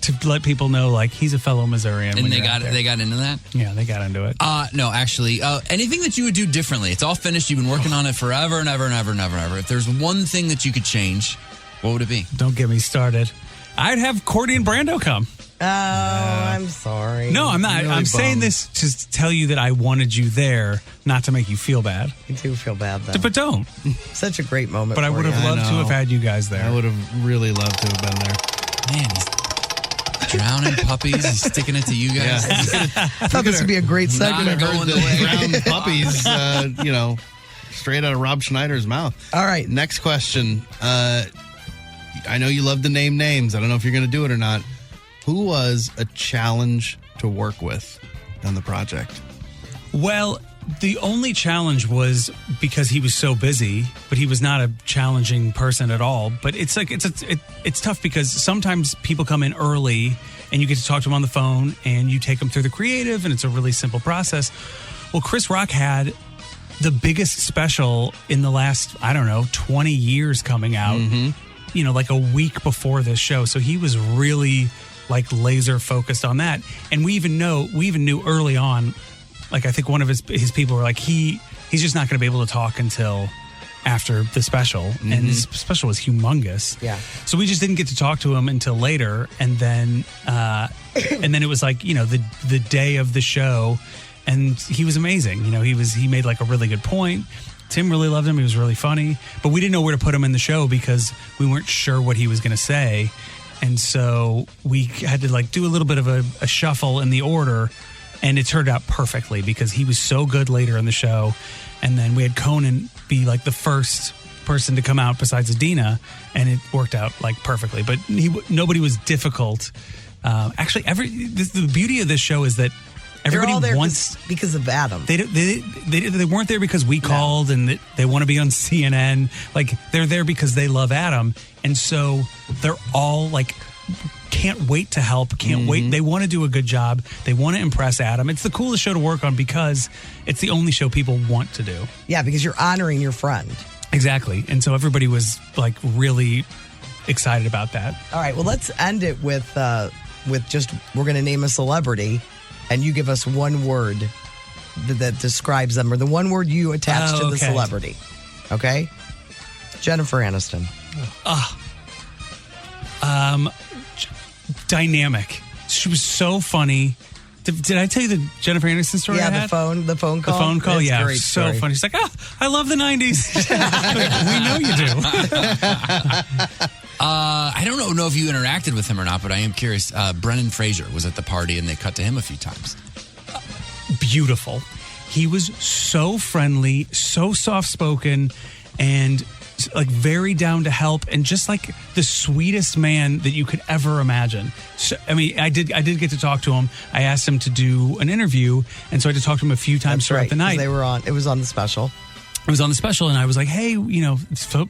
to let people know, like, he's a fellow Missourian. And they got into that? Yeah, they got into it. No, actually, anything that you would do differently. It's all finished. You've been working on it forever and ever and ever and ever and ever. If there's one thing that you could change, what would it be? Don't get me started. I'd have Cordy and Brando come. Oh, I'm sorry. No, I'm not. Really I'm saying this to tell you that I wanted you there, not to make you feel bad. I do feel bad, though. But don't. Such a great moment. But I would have loved to have had you guys there. I would have really loved to have been there. Man, he's drowning puppies. He's sticking it to you guys. I thought this would be a great segment. Heard the drowned puppies, straight out of Rob Schneider's mouth. All right. Next question. I know you love to name names. I don't know if you're going to do it or not. Who was a challenge to work with on the project? Well, the only challenge was because he was so busy, but he was not a challenging person at all. But it's like it's tough because sometimes people come in early and you get to talk to them on the phone and you take them through the creative and it's a really simple process. Well, Chris Rock had the biggest special in the last, 20 years coming out, like a week before this show. So he was really like laser focused on that. And we even knew early on, like I think one of his people were like, he's just not going to be able to talk until after the special. And his special was humongous. Yeah. So we just didn't get to talk to him until later. And then it was like, the day of the show, and he was amazing. He made like a really good point. Tim really loved him. He was really funny, but we didn't know where to put him in the show because we weren't sure what he was going to say. And so we had to like do a little bit of a shuffle in the order, and it turned out perfectly because he was so good later in the show. And then we had Conan be like the first person to come out besides Adina, and it worked out like perfectly. But nobody was difficult. Actually, the beauty of this show is that everybody all there wants because of Adam. They weren't there because we called and they want to be on CNN. Like they're there because they love Adam, and so they're all like can't wait to help. Can't wait. They want to do a good job. They want to impress Adam. It's the coolest show to work on because it's the only show people want to do. Yeah, because you're honoring your friend. Exactly, and so everybody was like really excited about that. All right, well, let's end it with just we're going to name a celebrity. And you give us one word that describes them, or the one word you attach to the celebrity. Okay? Jennifer Aniston. Dynamic. She was so funny. Did I tell you the Jennifer Aniston story? Yeah, I had? the phone call. The phone call, That's yeah. great So story. funny. She's like, I love the 90s. We know you do. I don't know if you interacted with him or not, but I am curious. Brendan Fraser was at the party, and they cut to him a few times. Beautiful. He was so friendly, so soft-spoken, and like very down to help, and just like the sweetest man that you could ever imagine. So, I mean, I did get to talk to him. I asked him to do an interview, and so I had to talk to him a few times throughout the night. They were on. It was on the special. It was on the special, and I was like, "Hey, so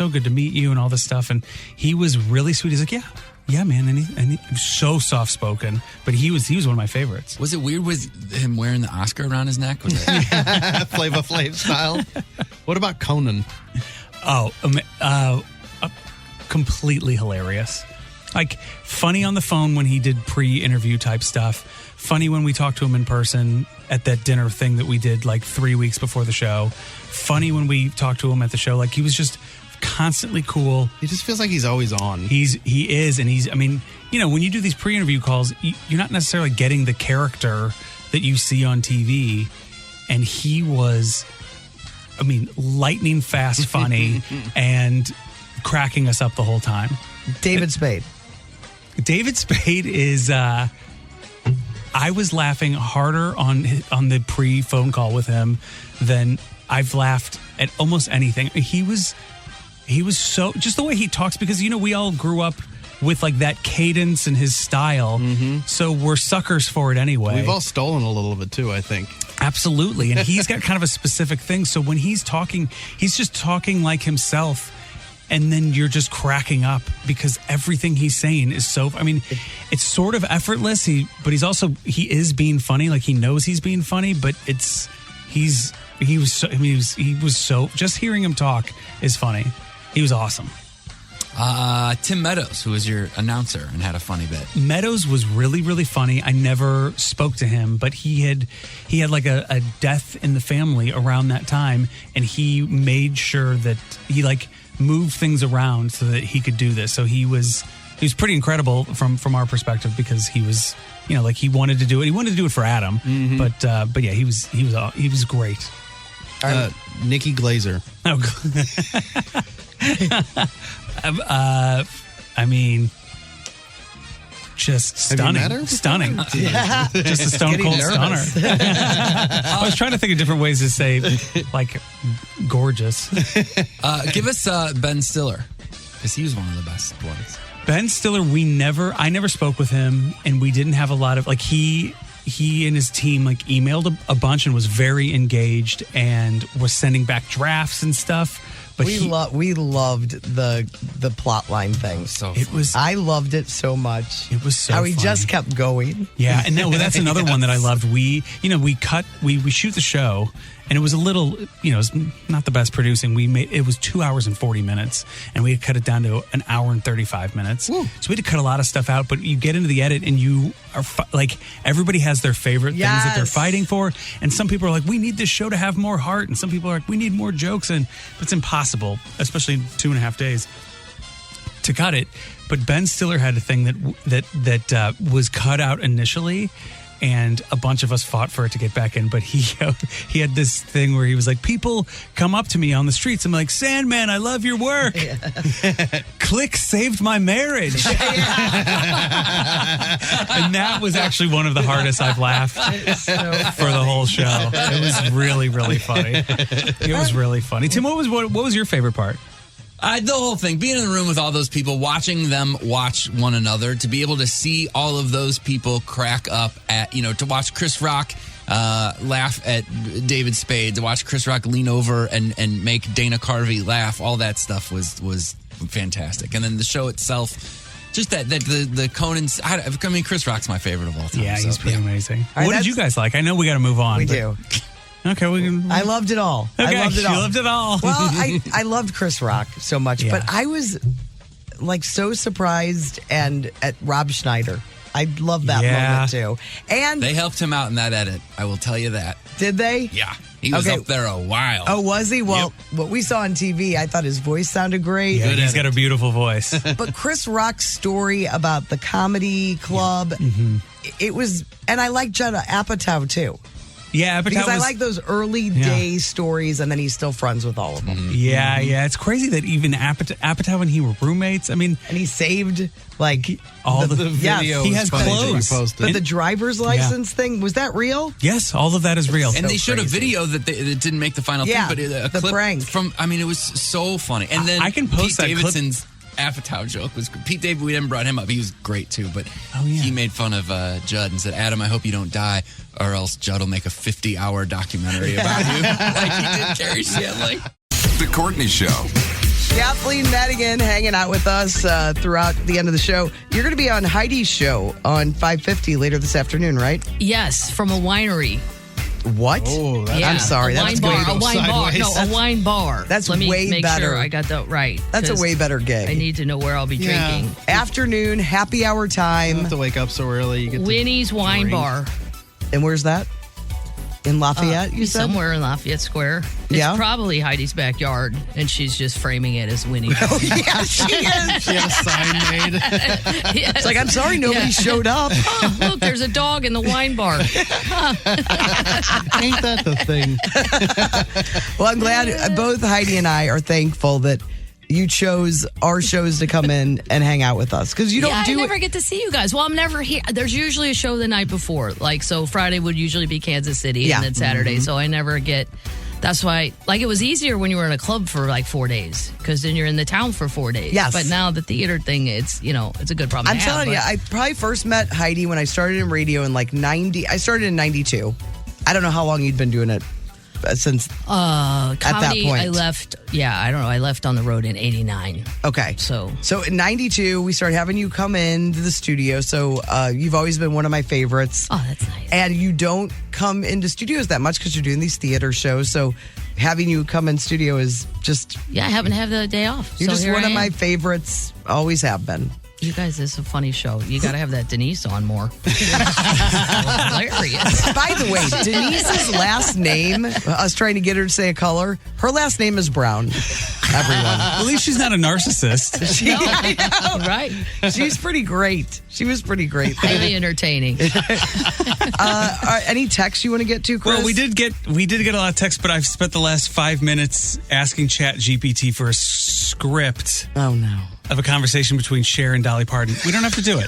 good to meet you," and all this stuff. And he was really sweet. He's like, "Yeah, Yeah, man, and he was so soft spoken, but he was one of my favorites. Was it weird with him wearing the Oscar around his neck? Was it? Flava Flav style. What about Conan? Oh, completely hilarious. Like, funny on the phone when he did pre-interview type stuff. Funny when we talked to him in person at that dinner thing that we did like 3 weeks before the show. Funny when we talked to him at the show. Like, he was just constantly cool. He just feels like he's always on. He is, and he's, I mean, you know, when you do these pre-interview calls, you're not necessarily getting the character that you see on TV, and he was, I mean, lightning fast funny and cracking us up the whole time. David Spade. David Spade is, I was laughing harder on the pre-phone call with him than I've laughed at almost anything. He was so, just the way he talks, because, you know, we all grew up with like that cadence and his style. So we're suckers for it anyway. We've all stolen a little of it too, I think. Absolutely. And he's got kind of a specific thing. So when he's talking, he's just talking like himself. And then you're just cracking up because everything he's saying is so, I mean, it's sort of effortless. But he is being funny. Like, he knows he's being funny, but he was so, just hearing him talk is funny. He was awesome. Tim Meadows, who was your announcer and had a funny bit. Meadows was really, really funny. I never spoke to him, but he had like a death in the family around that time, and he made sure that he like moved things around so that he could do this. So he was pretty incredible from our perspective, because he was, you know, like, he wanted to do it. He wanted to do it for Adam, but yeah, he was great. Nikki Glazer. I mean, just stunning. Stunning. Yeah. Just a stone cold stunner. I was trying to think of different ways to say, like, gorgeous. Give us Ben Stiller, because he was one of the best ones. Ben Stiller, I never spoke with him, and we didn't have a lot of, like, he and his team like emailed a bunch and was very engaged and was sending back drafts and stuff. But we loved the plot line thing. I loved it so much. It was so how he funny. just kept going. Yeah, and that's another one that I loved. We shoot the show, and it was a little, you know, it's not the best producing. It was 2 hours and 40 minutes, and we had cut it down to an hour and 35 minutes. Woo. So we had to cut a lot of stuff out. But you get into the edit, and you are like, everybody has their favorite things that they're fighting for, and some people are like, we need this show to have more heart, and some people are like, we need more jokes, and it's impossible, especially in 2.5 days, to cut it. But Ben Stiller had a thing that was cut out initially, and a bunch of us fought for it to get back in. But he had this thing where he was like, people come up to me on the streets. I'm like, Sandman, I love your work. Yeah. Click saved my marriage. And that was actually one of the hardest I've laughed for the whole show. It was really, really funny. It was really funny. Tim, what was your favorite part? The whole thing, being in the room with all those people, watching them watch one another, to be able to see all of those people crack up at, you know, to watch Chris Rock laugh at David Spade, to watch Chris Rock lean over and make Dana Carvey laugh, all that stuff was fantastic. And then the show itself, just that the Conan's, I mean, Chris Rock's my favorite of all time. Yeah, he's pretty amazing. Right, what did you guys like? I know we got to move on. We do. Okay, I loved it all. Okay, I loved it all. You loved it all. Well, I loved Chris Rock so much, but I was like so surprised at Rob Schneider. I love that moment too. And they helped him out in that edit. I will tell you that. Did they? Yeah. He was up there a while. Oh, was he? Well, what we saw on TV, I thought his voice sounded great. Yeah, he's got a beautiful voice. But Chris Rock's story about the comedy club, it was, and I like Judd Apatow too. Yeah, because I like those early day stories, and then he's still friends with all of them. Yeah, it's crazy that even Apatow and he were roommates. I mean, and he saved like all the video. He has clothes. But the driver's license thing, was that real? Yes, all of that is real. And they showed a video that didn't make the final thing, but a clip prank from. I mean, it was so funny. And then I can post Pete that Davidson's clip. Apatow joke was Pete David. We didn't brought him up. He was great too, but he made fun of Judd and said, "Adam, I hope you don't die, or else Judd will make a 50-hour documentary about you." Like he did Carrie Shanley. The Courtney Show. Kathleen Madigan hanging out with us throughout the end of the show. You're going to be on Heidi's show on 550 later this afternoon, right? Yes, from a winery. What? Oh, that's, I'm sorry. A That's wine bar. way A wine bar. sideways. No, a wine bar. That's Let me way make better. sure I got that right. That's a 'cause way better gig. I need to know where I'll be Yeah. drinking. Afternoon, happy hour You don't have time. to wake up so early. You get to Winnie's Wine drink. Bar. And where's that? In Lafayette, you said? Somewhere in Lafayette Square. It's Yeah? probably Heidi's backyard, and she's just framing it as Winnie. Oh, yeah, she is. She had a sign made. Yes. It's like, I'm sorry nobody showed up. Oh, look, there's a dog in the wine bar. Ain't that the thing? Well, I'm glad both Heidi and I are thankful that you chose our shows to come in and hang out with us. Because you don't I do never it. get to see you guys. Well, I'm never here. There's usually a show the night before. Like, so Friday would usually be Kansas City Yeah. and then Saturday. So I never get. That's why, like, it was easier when you were in a club for like 4 days because then you're in the town for 4 days. Yes. But now the theater thing, it's a good problem. I'm to have, telling you, but- I probably first met Heidi when I started in radio in like 90. I started in 92. I don't know how long you'd been doing it since. comedy, at that point. I left. Yeah, I don't know. I left on the road in '89. Okay. So in 92, we started having you come into the studio. So you've always been one of my favorites. Oh, that's nice. And you don't come into studios that much because you're doing these theater shows. So having you come in studio is just, Yeah, I happen to have the day off. you're so just here one I of my am. favorites, always have been. You guys, this is a funny show. You got to have that Denise on more. Hilarious. By the way, Denise's last name, us trying to get her to say a color, her last name is Brown. Everyone. At least she's not a narcissist. I know. Right. She's pretty great. She was pretty great. Highly entertaining. Any texts you want to get to, Chris? Well, we did get a lot of texts, but I've spent the last 5 minutes asking Chat GPT for a script Oh, no. of a conversation between Cher and Dolly Parton. We don't have to do it.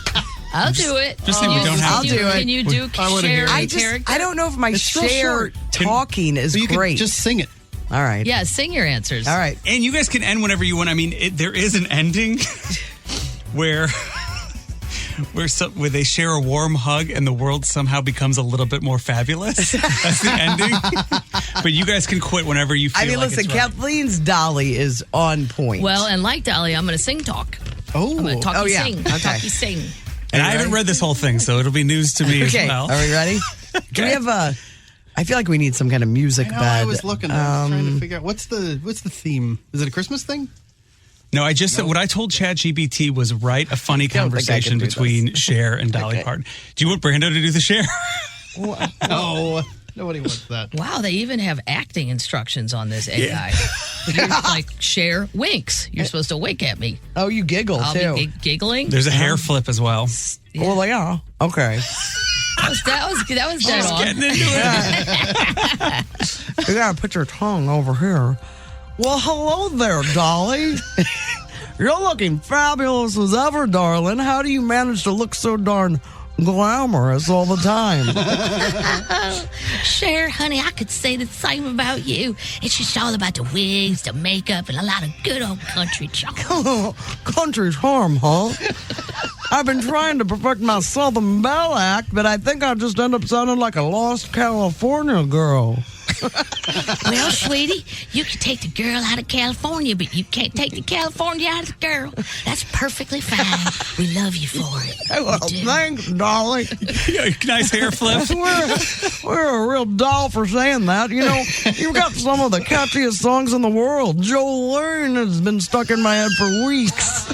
I'll do it. Just saying we don't have I'll to. do it. Can you do I wanna hear share it. character? I don't know if my It's real share short. talking is But you great. could just sing it. All right. Yeah, sing your answers. All right. And you guys can end whenever you want. I mean, there is an ending where they share a warm hug and the world somehow becomes a little bit more fabulous. That's the ending. But you guys can quit whenever you feel I mean, like listen, it's right. Kathleen's Dolly is on point. Well, and like Dolly, I'm going to sing talk. Oh, I'm going to talky Oh, yeah. sing. Okay. Talky sing. And I haven't read this whole thing, so it'll be news to me okay. as well. Are we ready? Do we have a? I feel like we need some kind of music I know, bed. I was looking. I was trying to figure out what's the theme. Is it a Christmas thing? No, I just said what I told ChatGPT was write a funny don't think I can conversation do between Cher and Dolly Okay. Parton. Do you want Brando to do the Cher? No, nobody wants that. Wow, they even have acting instructions on this AI. You're like, Cher winks. You're supposed to wink at me. Oh, you giggle I'll too. be giggling. There's a hair flip as well. Well, yeah. Okay. That was dead on. Getting into it. You gotta put your tongue over here. Well, hello there, Dolly. You're looking fabulous as ever, darling. How do you manage to look so darn glamorous all the time? Cher, honey, I could say the same about you. It's just all about the wigs, the makeup, and a lot of good old country charm. Country charm, huh? I've been trying to perfect my Southern Belle act, but I think I'll just end up sounding like a lost California girl. Well, sweetie, you can take the girl out of California, but you can't take the California out of the girl. That's perfectly fine. We love you for it. Well, We do. thanks, Dolly. Nice hair flip. We're a real doll for saying that. You know, you've got some of the catchiest songs in the world. Jolene has been stuck in my head for weeks.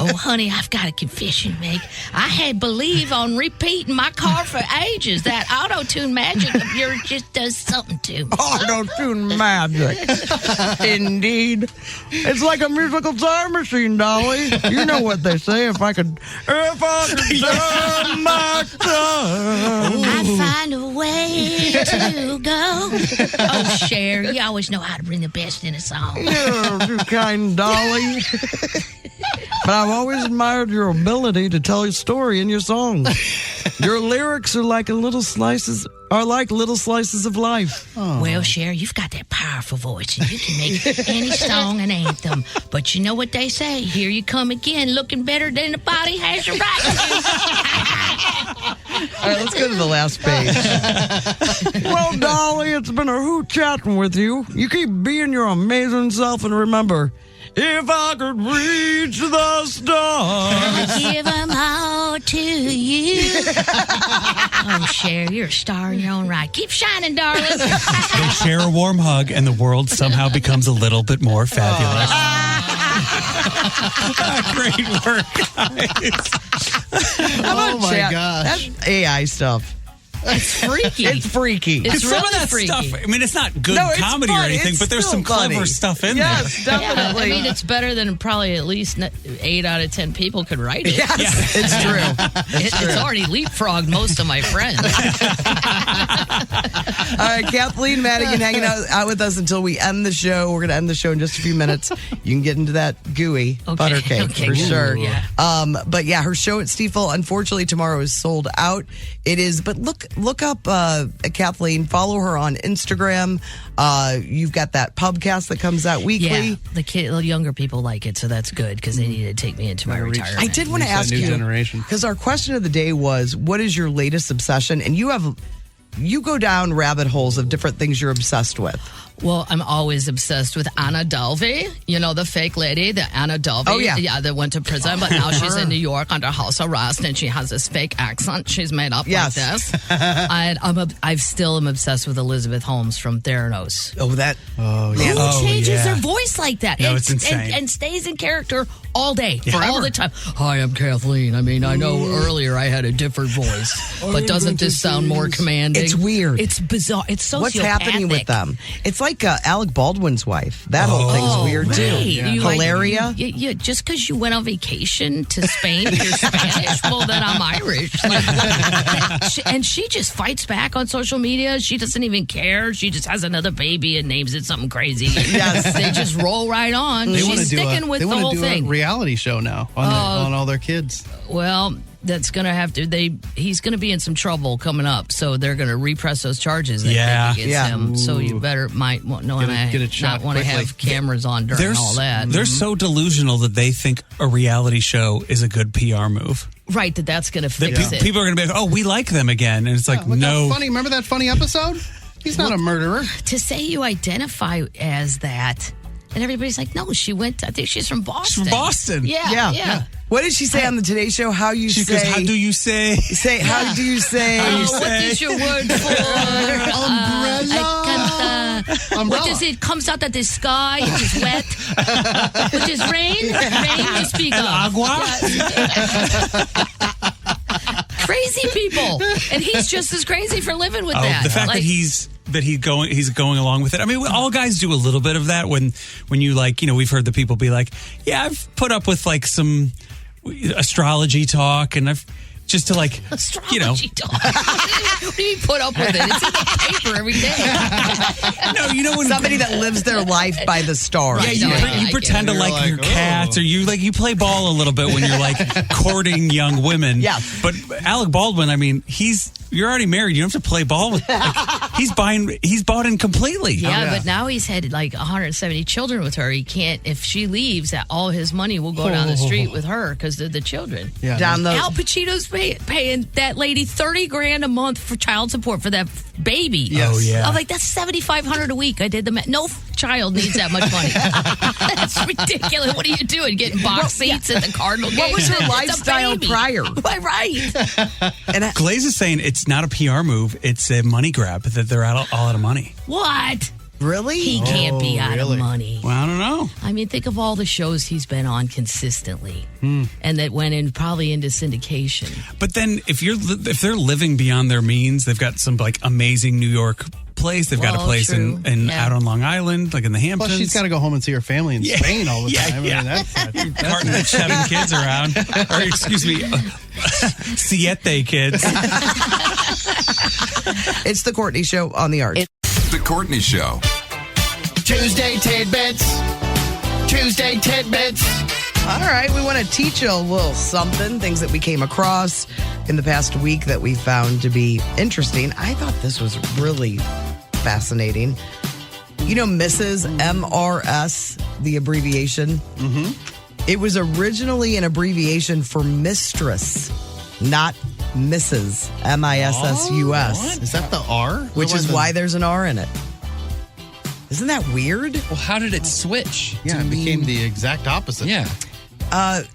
Oh, honey, I've got a confession to make. I had Believe on repeat in my car for ages. That auto-tune magic of yours just does something to me. Auto-tune magic. Indeed. It's like a musical time machine, Dolly. You know what they say, if I could turn back time. I'd find a way to go. Oh, Cher, you always know how to bring the best in a song. You're too kind, Dolly. But I've always admired your ability to tell your story in your songs. Your lyrics are like little slices of life. Well, Cher, you've got that powerful voice, and you can make any song an anthem. But you know what they say? Here you come again, looking better than the body has a right All right, let's go to the last page. Well, Dolly, it's been a hoot chatting with you. You keep being your amazing self, and remember, If I could reach the stars. Give them all to you. Oh, Cher, you're a star in your own right. Keep shining, darling. They share a warm hug, and the world somehow becomes a little bit more fabulous. Great work, guys. How about Oh, my chat? gosh. That's AI stuff. It's freaky. It's freaky. It's Some of really that freaky. stuff, I mean, it's not good No, it's comedy or fun. anything, It's but there's still some clever funny. stuff in Yes, there. Yeah, definitely. I mean, it's better than probably at least 8 out of 10 people could write it. Yes, it's true. It's already leapfrogged most of my friends. All right, Kathleen Madigan hanging out with us until we end the show. We're going to end the show in just a few minutes. You can get into that gooey butter cake okay, for sure. yeah. But yeah, her show at Stiefel, unfortunately, tomorrow is sold out. It is, but look up Kathleen. Follow her on Instagram. You've got that pubcast that comes out weekly. Yeah, the younger people like it, so that's good because they need to take me into my retirement. I did want to Reach that ask new you, generation. because our question of the day was, what is your latest obsession? And you go down rabbit holes of different things you're obsessed with. Well, I'm always obsessed with Anna Delvey. You know, the fake lady, the Anna Delvey. Oh, yeah. Yeah, that went to prison, but now she's in New York under house arrest, and she has this fake accent she's made up Yes. like this. I still am obsessed with Elizabeth Holmes from Theranos. Oh, that. Oh, yeah. Who changes yeah. her voice like that? No, and, it's insane. And stays in character all day, all the time. Hi, I'm Kathleen. I mean, I know earlier I had a different voice, but doesn't this sound more commanding? It's weird. It's bizarre. It's sociopathic. What's happening with them? It's like Alec Baldwin's wife. That whole thing's weird right. too. You- Hilaria. Yeah, just because you went on vacation to Spain, you're Spanish. Well, then I'm Irish. And she just fights back on social media. She doesn't even care. She just has another baby and names it something crazy. Yes. They just roll right on. They wanna She's do sticking with they the wanna whole do thing. a reality show now on all their kids. Well, that's going to have to. He's going to be in some trouble coming up, so they're going to repress those charges. They Yeah. think against him. So you might want Get it shot not want to quickly. have cameras on during all that. They're so delusional that they think a reality show is a good PR move. Right, that's going to That fix it. people are going to be like, oh, we like them again. And it's like, Look how no. funny. Remember that funny episode? He's not a murderer. To say you identify as that, and everybody's like, no, I think she's from Boston. She's from Boston. Yeah. What did she say on the Today Show? How you She say? goes, how do you say? How do you say? What is your word for Umbrella. What is it? Comes out of the sky. It is wet. What is rain? Rain you speak of. Agua? Crazy people, and he's just as crazy for living with that. The fact Like, that he's going along with it. I mean, all guys do a little bit of that when you we've heard the people be like, yeah, I've put up with like some astrology talk, and I've just to like, astrology talk. What do you put up with it? It's in the paper every day. No, when Somebody that lives their life by the stars. Yeah, you pretend to like your cats, or you play ball a little bit when you're like courting young women. Yeah. But Alec Baldwin, I mean, you're already married. You don't have to play ball with. He's bought in completely. Yeah, but now he's had like 170 children with her. He can't. If she leaves, that all his money will go down the street with her because they're the children. Yeah, Down the. Al Pacino's paying that lady $30,000 a month for child support for that baby. Yes. Oh, yeah. I'm like, that's $7,500 a week. I did the math. No child needs that much money. That's ridiculous. What are you doing? Getting box seats at the Cardinal game? What was her It's a lifestyle baby. prior? Right. And Glaze is saying it's not a PR move; it's a money grab. That they're all out of money. What? really? He can't be out really? of money. Well, I don't know. I mean, think of all the shows he's been on consistently, and that went in probably into syndication. But then if they're living beyond their means, they've got some like amazing New York place. They've got a Well, place true. in Yeah. out on Long Island, like in the Hamptons. Plus, she's got to go home and see her family in Spain all the time. I mean, that's carting the 7 kids around. Or excuse me, 7 kids. It's the Courtney Show on the Arch. The Courtney Show. Tuesday tidbits. Tuesday tidbits. All right, we want to teach you a little something, things that we came across in the past week that we found to be interesting. I thought this was really fascinating. You know, Mrs. MRS, the abbreviation? Mm-hmm. It was originally an abbreviation for mistress, not Mrs. MISSUS. Is that the R? Which is why there's an R in it. Isn't that weird? Well, how did it switch? Yeah, to it became mean- the exact opposite. Yeah.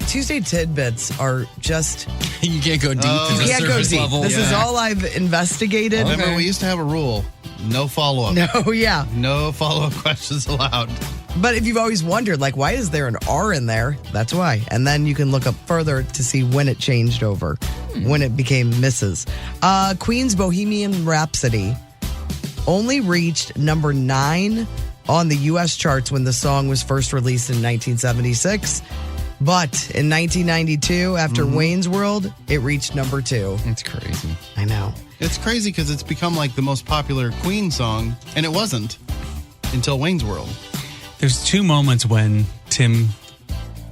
Tuesday tidbits are just You can't go deep to the can't go surface deep. level. This is all I've investigated. Remember, we used to have a rule: no follow-up. No, yeah. No follow-up questions allowed. But if you've always wondered, like, why is there an R in there? That's why. And then you can look up further to see when it changed over, when it became Mrs. Queen's Bohemian Rhapsody only reached number 9 on the U.S. charts when the song was first released in 1976. But in 1992, after Wayne's World, it reached number 2. It's crazy. I know. It's crazy because it's become like the most popular Queen song, and it wasn't until Wayne's World. There's 2 moments when Tim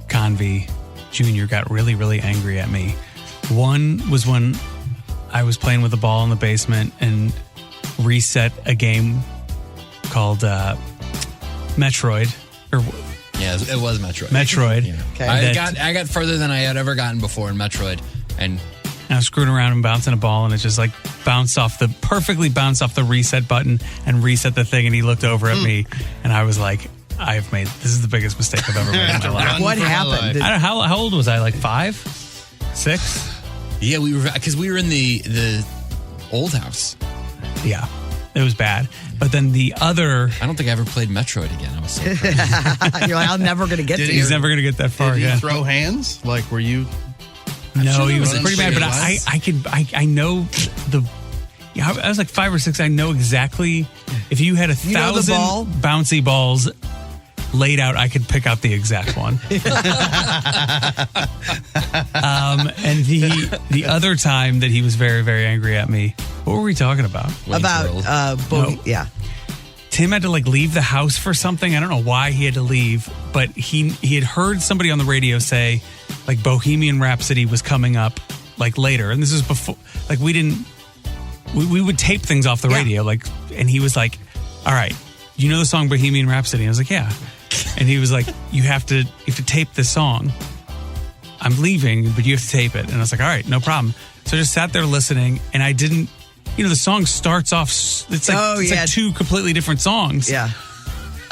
Convey Jr. got really, really angry at me. One was when I was playing with the ball in the basement and reset a game called Metroid. Yeah, it was Metroid. Metroid. Yeah. Okay. I got further than I had ever gotten before in Metroid, and I was screwing around and bouncing a ball, and it just like perfectly bounced off the reset button and reset the thing. And he looked over at me, and I was like, this is the biggest mistake I've ever made in my life. What happened? I don't know, how old was I? Like 5, 6? yeah, we were in the old house. Yeah, it was bad. But then the other, I don't think I ever played Metroid again. I was so crazy. You're like, I'm never going to get to he's you. never going to get that far Did you again. throw hands? Like, were you? No, he was Running pretty bad. But straight I know the. Yeah, I was like 5 or 6. I know exactly if you had 1,000 ball? bouncy balls laid out, I could pick out the exact one. And the other time that he was very, very angry at me, what were we talking about? Wayne's World. No. Yeah. Tim had to like leave the house for something. I don't know why he had to leave, but he had heard somebody on the radio say like Bohemian Rhapsody was coming up like later. And this was before, like we would tape things off the radio. Like, and he was like, all right, you know the song Bohemian Rhapsody? And I was like, yeah. And he was like, you have to tape this song. I'm leaving, but you have to tape it. And I was like, all right, no problem. So I just sat there listening, and I didn't, the song starts off, it's like 2 completely different songs. Yeah.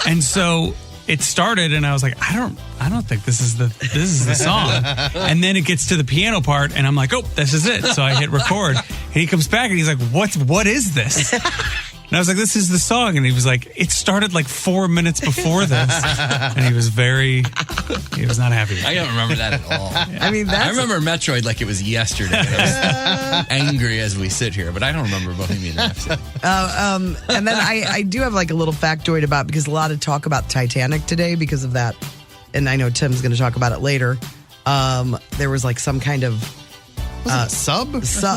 And so it started, and I was like, I don't think this is the song. And then it gets to the piano part, and I'm like, oh, this is it. So I hit record, and he comes back, and he's like, what is this? And I was like, this is the song. And he was like, it started like 4 minutes before this. And he was not happy. I don't remember that at all. I mean, I remember Metroid like it was yesterday. I was angry as we sit here, but I don't remember Bohemian Rhapsody. and then I do have like a little factoid about, because a lot of talk about Titanic today because of that. And I know Tim's going to talk about it later. There was like some kind of Was it a sub?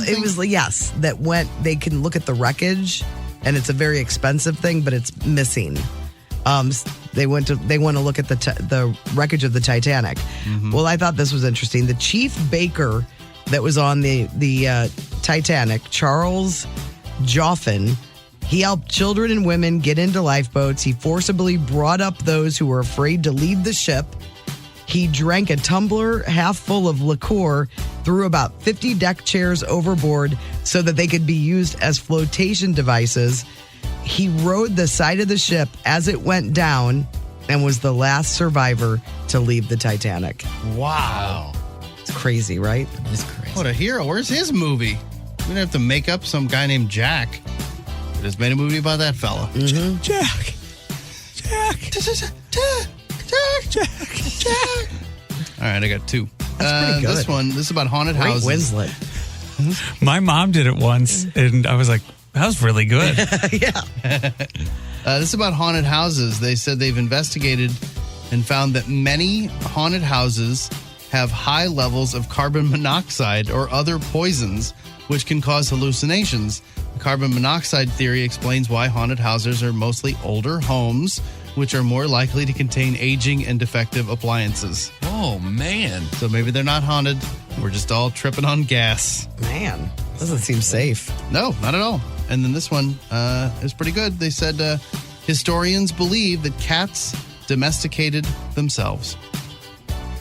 it was like, yes, that they can look at the wreckage, and it's a very expensive thing, but it's missing. They want to look at the wreckage of the Titanic. Mm-hmm. Well, I thought this was interesting. The chief baker that was on the Titanic, Charles Joffin, he helped children and women get into lifeboats. He forcibly brought up those who were afraid to leave the ship. He drank a tumbler half full of liqueur, threw about 50 deck chairs overboard so that they could be used as flotation devices. He rode the side of the ship as it went down and was the last survivor to leave the Titanic. Wow. It's crazy, right? It's crazy. What a hero. Where's his movie? We don't have to make up some guy named Jack. We just made a movie about that fella. Mm-hmm. Jack. All right, I got 2. That's pretty good. This is about haunted Great houses. Winslet. My mom did it once, and I was like, that was really good. Yeah. This is about haunted houses. They said they've investigated and found that many haunted houses have high levels of carbon monoxide or other poisons, which can cause hallucinations. The carbon monoxide theory explains why haunted houses are mostly older homes, which are more likely to contain aging and defective appliances. Oh, man. So maybe they're not haunted. We're just all tripping on gas. Man, doesn't seem safe. No, not at all. And then this one is pretty good. They said historians believe that cats domesticated themselves.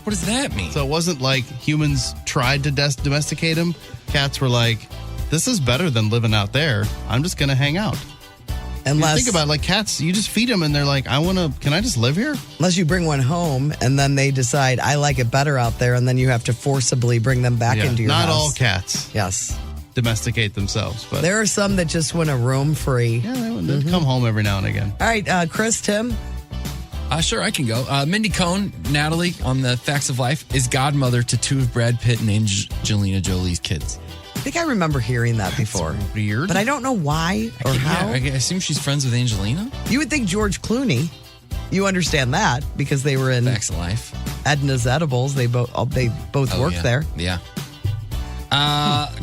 What does that mean? So it wasn't like humans tried to domesticate them. Cats were like, this is better than living out there. I'm just going to hang out. Unless, think about it, like cats, you just feed them and they're like, can I just live here? unless you bring one home and then they decide, I like it better out there, and then you have to forcibly bring them back into your Not house. all cats Yes. domesticate themselves, but There are some that just want a room free. yeah, they come home every now and again. All right, Chris, Tim. Sure, I can go. Mindy Cohn, Natalie, on the Facts of Life, is godmother to two of Brad Pitt and Angelina Jolie's kids. I think I remember hearing that before. Weird. But I don't know why or how. I assume she's friends with Angelina. You would think George Clooney. You understand that because they were in Facts of Life. Edna's Edibles. They both worked yeah. there. Yeah.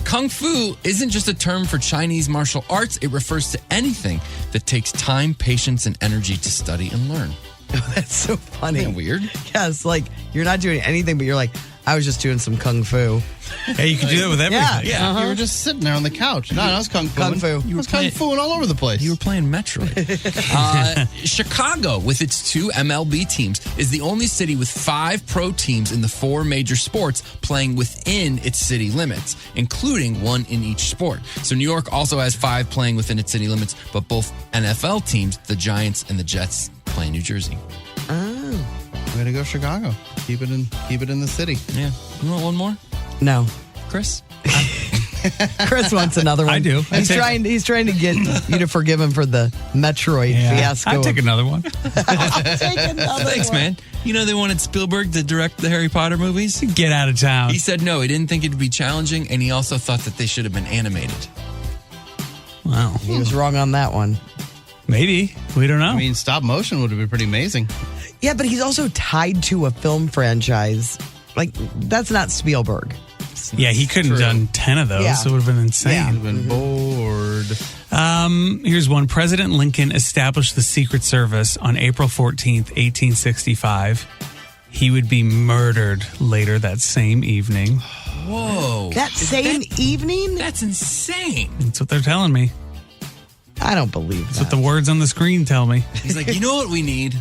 Kung Fu isn't just a term for Chinese martial arts. It refers to anything that takes time, patience, and energy to study and learn. That's so funny. Isn't that weird? Yes, like you're not doing anything, but you're like, I was just doing some Kung Fu. Yeah, you can do that with everything. Yeah, you were just sitting there on the couch. No, I was kung fu. Kung Fu. You were kung fu all over the place. You were playing Metroid. Chicago, with its 2 MLB teams, is the only city with 5 pro teams in the 4 major sports playing within its city limits, including 1 in each sport. So New York also has 5 playing within its city limits, but both NFL teams, the Giants and the Jets, play in New Jersey. Way to go, Chicago. Keep it in the city. Yeah. You want one more, No. Chris? Chris wants another one. I do. He's trying to get you to forgive him for the Metroid fiasco. I'll take another one. Thanks, man. You know they wanted Spielberg to direct the Harry Potter movies? Get out of town. He said no, he didn't think it'd be challenging, and he also thought that they should have been animated. Wow. He was wrong on that one. Maybe. We don't know. I mean, stop motion would have been pretty amazing. Yeah, but he's also tied to a film franchise. Like, that's not Spielberg. yeah, he couldn't have done 10 of those. Yeah. It would have been insane. Yeah. I've been bored. Here's one. President Lincoln established the Secret Service on April 14th, 1865. He would be murdered later that same evening. Whoa. That same evening? That's insane. That's what they're telling me. I don't believe That's that. what the words on the screen tell me. He's like, you know what we need?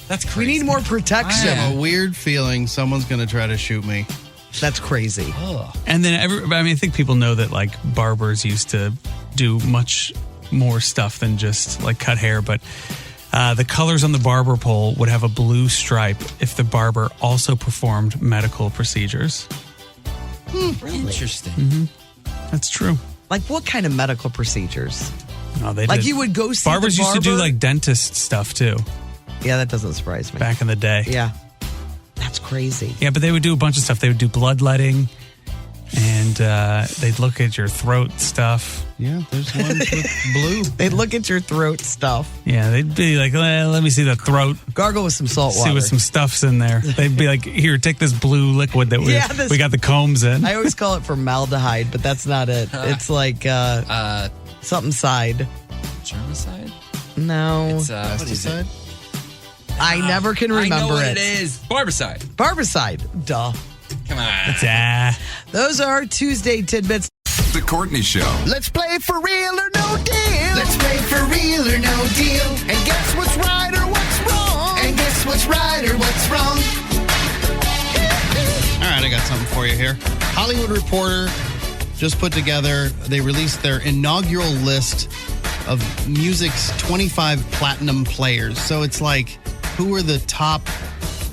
That's We crazy. need more I protection. have a weird feeling someone's going to try to shoot me. That's crazy. And then, I think people know that like barbers used to do much more stuff than just like cut hair, but the colors on the barber pole would have a blue stripe if the barber also performed medical procedures. Interesting. That's true. Like, what kind of medical procedures? No, they Like, did. you would go see Barbers the used to do barber? like dentist stuff too Yeah, that doesn't surprise me. back in the day. Yeah. That's crazy. Yeah, but they would do a bunch of stuff. They would do bloodletting, and they'd look at your throat stuff. Yeah, there's one with blue. They look at your throat stuff. Yeah, they'd be like, let me see the throat. Gargle with some salt See water. what some stuff's in there. They'd be like, here, take this blue liquid that Yeah, this- we got the combs in. I always call it formaldehyde, but that's not it. It's like something side. Germicide? No. It's, what is it? Pesticide? I never can remember I know what it. it is. Barbicide. Barbicide. Duh. Come on. Ah. Those are Tuesday tidbits. The Courtney Show. Let's play for real or no deal. Let's play for real or no deal. And guess what's right or what's wrong. And guess what's right or what's wrong. All right, I got something for you here. Hollywood Reporter just put together, they released their inaugural list of music's 25 platinum players. So it's like, who are the top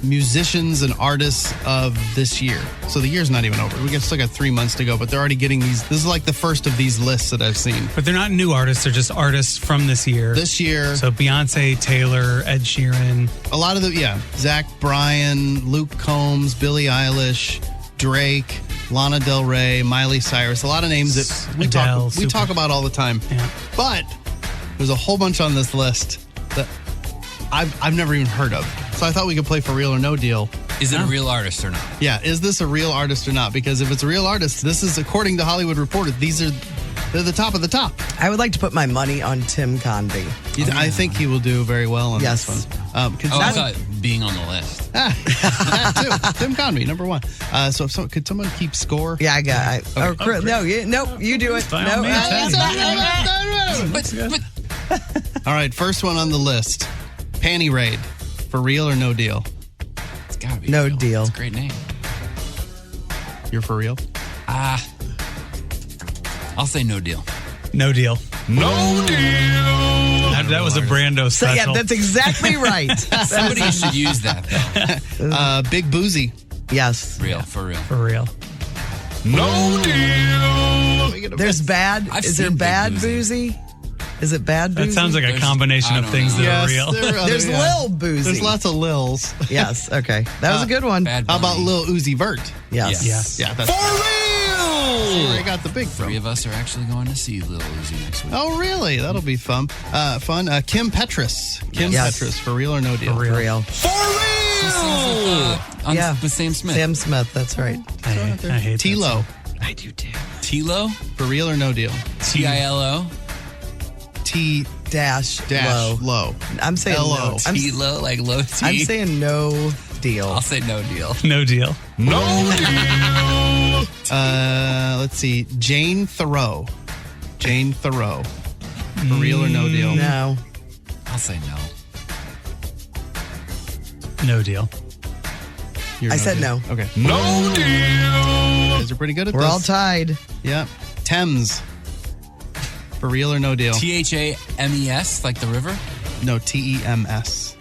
musicians and artists of this year? So the year's not even over. We still got 3 months to go, but they're already getting these. This is like the first of these lists that I've seen. But they're not new artists. They're just artists from this year. This year, So Beyonce, Taylor, Ed Sheeran. a lot of the, Zach Bryan, Luke Combs, Billie Eilish, Drake, Lana Del Rey, Miley Cyrus, a lot of names that we Adele, talk about all the time. Yeah. But there's a whole bunch on this list that I've never even heard of. So I thought we could play for real or no deal. Is it a real artist or not? Yeah, is this a real artist or not? Because if it's a real artist, this is according to Hollywood Reporter. They're the top of the top. I would like to put my money on Tim Convey. I think he will do very well on Yes. this one. I thought being on the list. that too. Tim Convey, number one. So could someone keep score? Yeah, I got or Chris, no, you do it. By No, all means, All right, first one on the list. Panty Raid. For real or no deal? It's gotta be No real. deal. It's a great name. You're for real? I'll say no deal. No deal. No deal. Not that was a Brando So, special. yeah, that's exactly right. Somebody should use that, though. Big Boozy. Yes. Real, for real. For real. No deal. There's bad. I've Is there seen Big bad Boozy. boozy? Is it bad boozy? That sounds like a There's- combination I of don't things know. that are real. There's Lil Boozy. There's lots of Lils. Yes. Okay. That was a good one. Bad How about Bunny. Lil Uzi Vert? Yes. Yes. Yeah, that's For where I real. got the big Three from. of us are actually going to see Lil Uzi next week. Oh, really? That'll be fun. Kim Petras. Kim Yes. Petras, for real or no deal? For real. For real. For She sings real. Yeah. with Sam Smith. Sam Smith. That's right. I hate that T-Lo, I do too. Tilo, for real or no deal? T-I-L-O, T Dash dash low. low. I'm saying LO. no. I'm, Tilo, like low T. I'm saying no deal. I'll say no deal. No deal. No deal. Let's see. Jane Thoreau. Jane Thoreau. For real or no deal? No. I'll say no. No deal. You're I said deal. no. Okay. No deal. You guys are pretty good at We're this. all tied. Yeah. Thames. For real or no deal? T-H-A-M-E-S, like the river? No, T-E-M-S.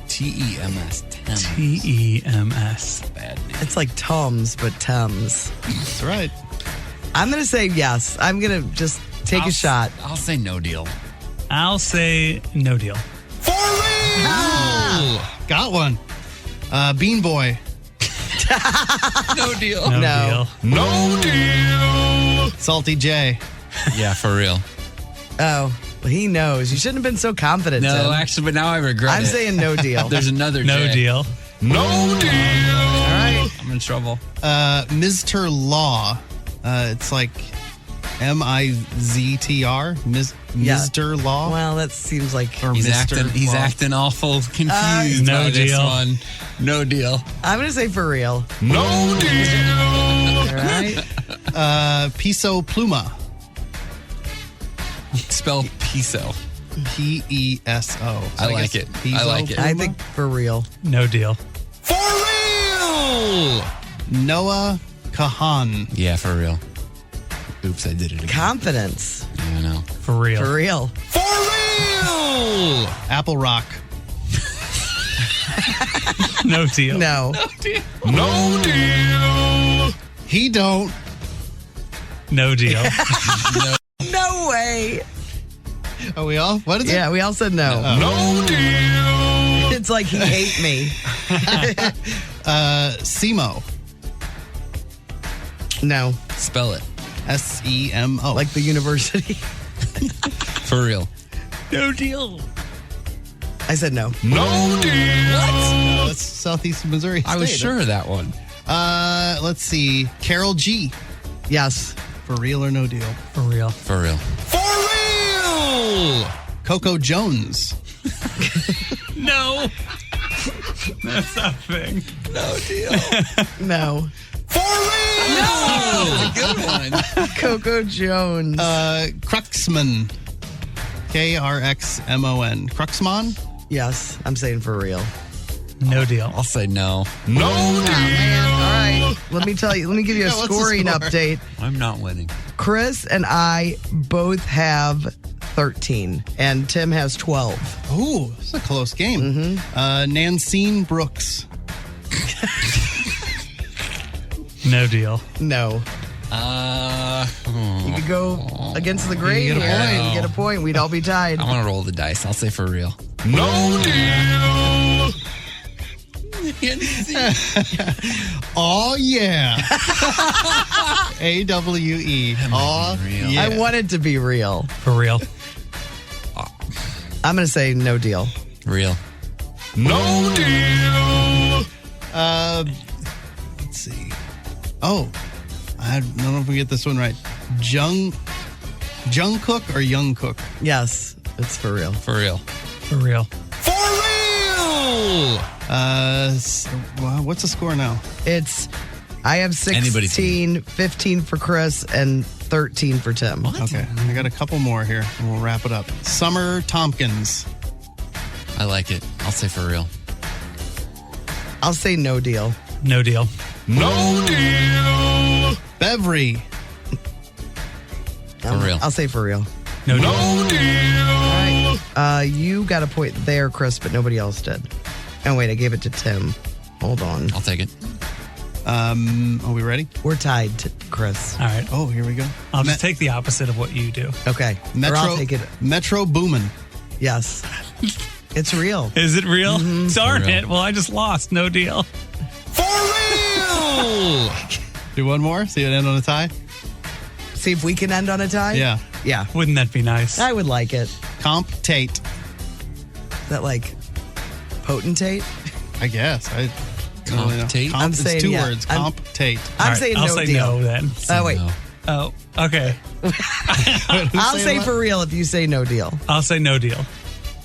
T-E-M-S. Thames. T-E-M-S. Bad name. It's like Tums, but Thames. That's right. I'm going to say yes. I'm going to just take a shot. I'll say no deal. I'll say no deal. For real. Got one. Bean Boy. No deal. No, No. deal. No deal. Salty J. Yeah, for real. Oh, well, he knows. You shouldn't have been so confident. No, Tim. actually, but now I regret I'm it. saying no deal. There's another No J. deal. No deal. All right. I'm in trouble. Mr. Law. It's like M-I-Z-T-R. Yeah. Mr. Law. Well, that seems like Or He's Mr. He's Law. acting awful confused No by this deal. one. No deal. I'm going to say for real. No deal. All right. Piso Pluma. Spell piso. P-E-S-O. I like it. I like it. I think for real. No deal. For real. Noah Kahan. Yeah, for real. Oops, I did it again. Confidence. I know. For real. For real. For real. Apple Rock. No deal. No. No deal. He don't. No deal. No way. Are we all? What is it? Yeah, we all said no. No deal. It's like he hate me. Semo. No. Spell it. S-E-M-O. Like the university. For real. No deal. I said no. No deal. That's Southeast Missouri I was State. sure of that one. Let's see. Carol G. Yes. For real or no deal? For real. For real. For real. Coco Jones. No. That's not a thing. No. For real. Good one. Coco Jones. Cruxman. K-R-X-M-O-n. Cruxmon? Yes. I'm saying for real. No deal. I'll say no. No deal. All right. Let me give you a Yeah, what's the scoring score? update. I'm not winning. Chris and I both have 13, and Tim has 12. Ooh, it's a close game. Nancine Brooks. No deal. No. You could go against the grain get a here point. and get a point. We'd all be tied. I want to roll the dice. I'll say for real. No deal. Oh, yeah. A-W-E. Oh, real. yeah. I want it to be real. For real. I'm going to say no deal. Real. No deal. Let's see. Oh, I don't know if we get this one right. Jungkook or Youngkook? Yes, it's for real. For real. For real. For real. What's the score now? I have Anybody 16, 15 for Chris, and 13 for Tim. Okay, I got a couple more here, and we'll wrap it up. Summer Tompkins. I like it. I'll say for real. I'll say no deal. No deal. No deal. Beverly. For real. I'll say for real. No deal. No deal. All right. You got a point there, Chris, but nobody else did. Oh, wait, I gave it to Tim. Hold on. I'll take it. Are we ready? We're tied to Chris. All right. Oh, here we go. I'll just take the opposite of what you do. Okay. Or I'll take it. Metro Boomin. Yes. It's real. Is it real? Darn For real. it. Well, I just lost. No deal. For real! Do one more. See it end on a tie. See if we can end on a tie? Yeah. Yeah. Wouldn't that be nice? I would like it. Comp Tate. Is that like potentate? I guess. I don't really know. Comp-tate? Comp, I'm it's saying, two yeah. words. I'm- Comp Tate. I'm All right, saying I'll no say deal. no then. Oh, wait. No. Oh, okay. I'll say for real if you say no deal. I'll say no deal.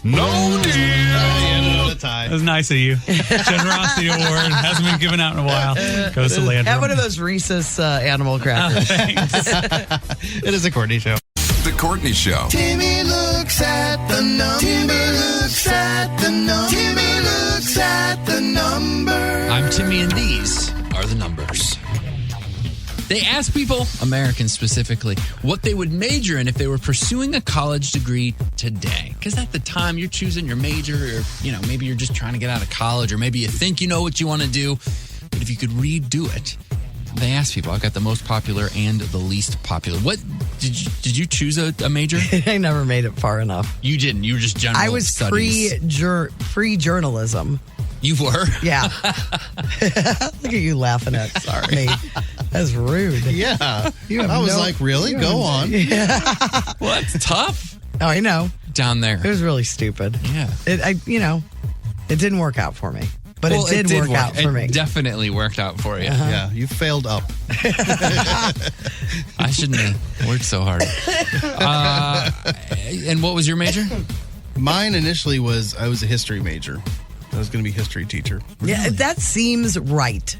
No deal. End on a That tie. was nice of you. Generosity award hasn't been given out in a while. Goes to Landrum. Have one of those Reese's animal crackers. It is a Courtney show. The Courtney Show. Timmy looks at the number. Timmy looks at the number. Timmy looks at the number. I'm Timmy, and these are the numbers. They asked people, Americans specifically, what they would major in if they were pursuing a college degree today. Because at the time you're choosing your major, or maybe you're just trying to get out of college, or maybe you think you know what you want to do, but if you could redo it. They asked people. I got the most popular and the least popular. What did you choose a major? I never made it far enough. You didn't. You were just general I was studies. free journalism. You were? Yeah. Look at you laughing at me. That's rude. Yeah. You have I was no- like, really? you Go have- on. What? Tough Oh, I know. down there. It was really stupid. Yeah. It didn't work out for me. But Well, it did work out for me. It definitely worked out for you. Yeah, you failed up. I shouldn't have worked so hard. And what was your major? Mine initially was I was a history major. I was going to be a history teacher. Yeah, that seems right.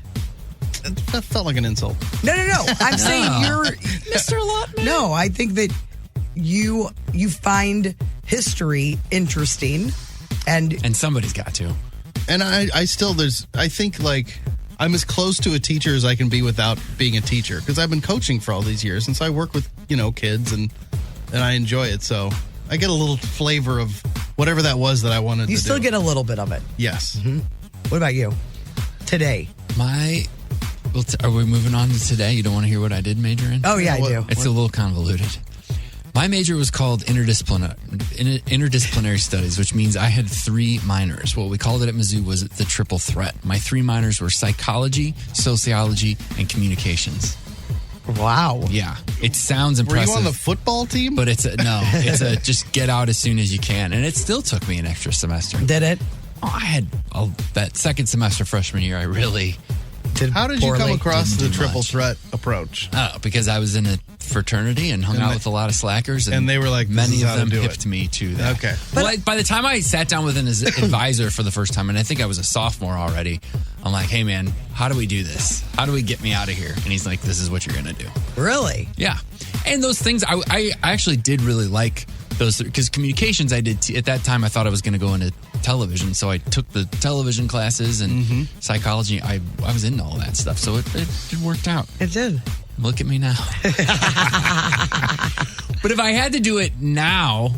That felt like an insult. No. I'm saying you're Mr. Lutman. No, I think that you find history interesting and somebody's got to. And I think like I'm as close to a teacher as I can be without being a teacher because I've been coaching for all these years. And so I work with, kids and I enjoy it. So I get a little flavor of whatever that was that I wanted to do. you still get a little bit of it. Yes. What about you? Today. Are we moving on to today? You don't want to hear what I did major in? Oh, yeah, I do. It's a little convoluted. My major was called interdisciplinary studies, which means I had 3 minors. What we called it at Mizzou was the triple threat. My 3 minors were psychology, sociology, and communications. Wow. Yeah. It sounds Were impressive. you on the football team? But it's a just get out as soon as you can. And it still took me an extra semester. Did it? Oh, I had that second semester freshman year, I really Did How did you come poorly? across Didn't the do triple much. threat approach? because I was in a fraternity and hung And out they- with a lot of slackers. and they were like, this many is of how to them do hipped it. me to that. Okay. Well, by the time I sat down with an advisor for the first time, and I think I was a sophomore already, I'm like, hey, man, how do we do this? How do we get me out of here? And he's like, this is what you're going to do. Really? Yeah. And those things, I actually did really like those, because communications I did, at that time I thought I was going to go into television, so I took the television classes and psychology. I was into all that stuff, so it worked out. It did. Look at me now. But if I had to do it now,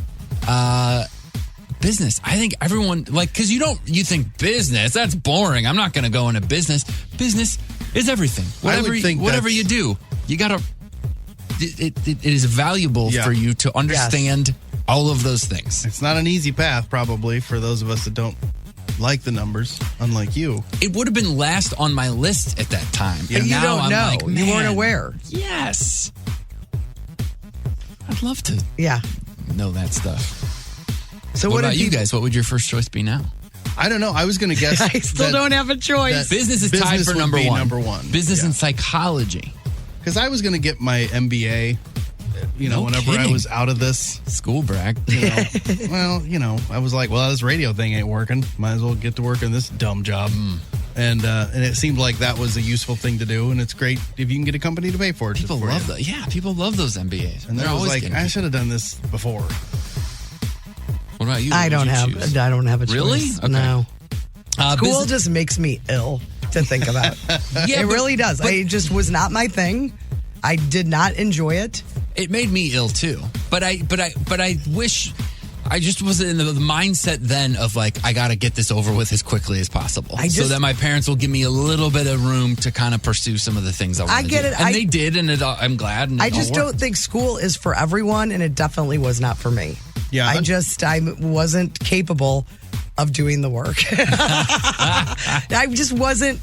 business. I think everyone, because you think business, that's boring. I'm not going to go into business. Business is everything. Whatever you do, you got to, it is valuable for you to understand all of those things. It's not an easy path, probably, for those of us that don't like the numbers, unlike you. It would have been last on my list at that time. But And you now don't I'm know. like, You weren't man, aware. Yes. I'd love to Yeah. know that stuff. So What about did you guys? What would your first choice be now? I don't know. I was going to guess. I still don't have a choice. that Business is tied for would number be one. number one. Business Yeah. and psychology. Because I was going to get my MBA, No whenever I kidding. was out of this. School brag. Well, I was like, well, this radio thing ain't working. Might as well get to work on this dumb job. And it seemed like that was a useful thing to do. And it's great if you can get a company to pay for it. People for love you. that. Yeah, people love those MBAs. And then They're I was always like, getting I people. should have done this before. What about you? I What don't would you have. choose? I don't have a choice. Really? Okay. No. School business- just makes me ill to think about. Yeah, it but- really does. but- It just was not my thing. I did not enjoy it. It made me ill too. But I wish I just was in the mindset then of like, I got to get this over with as quickly as possible. So that my parents will give me a little bit of room to kind of pursue some of the things I want to do. get it. And they did, and I'm glad. And I just don't think school is for everyone, and it definitely was not for me. Yeah. I wasn't capable of doing the work. I just wasn't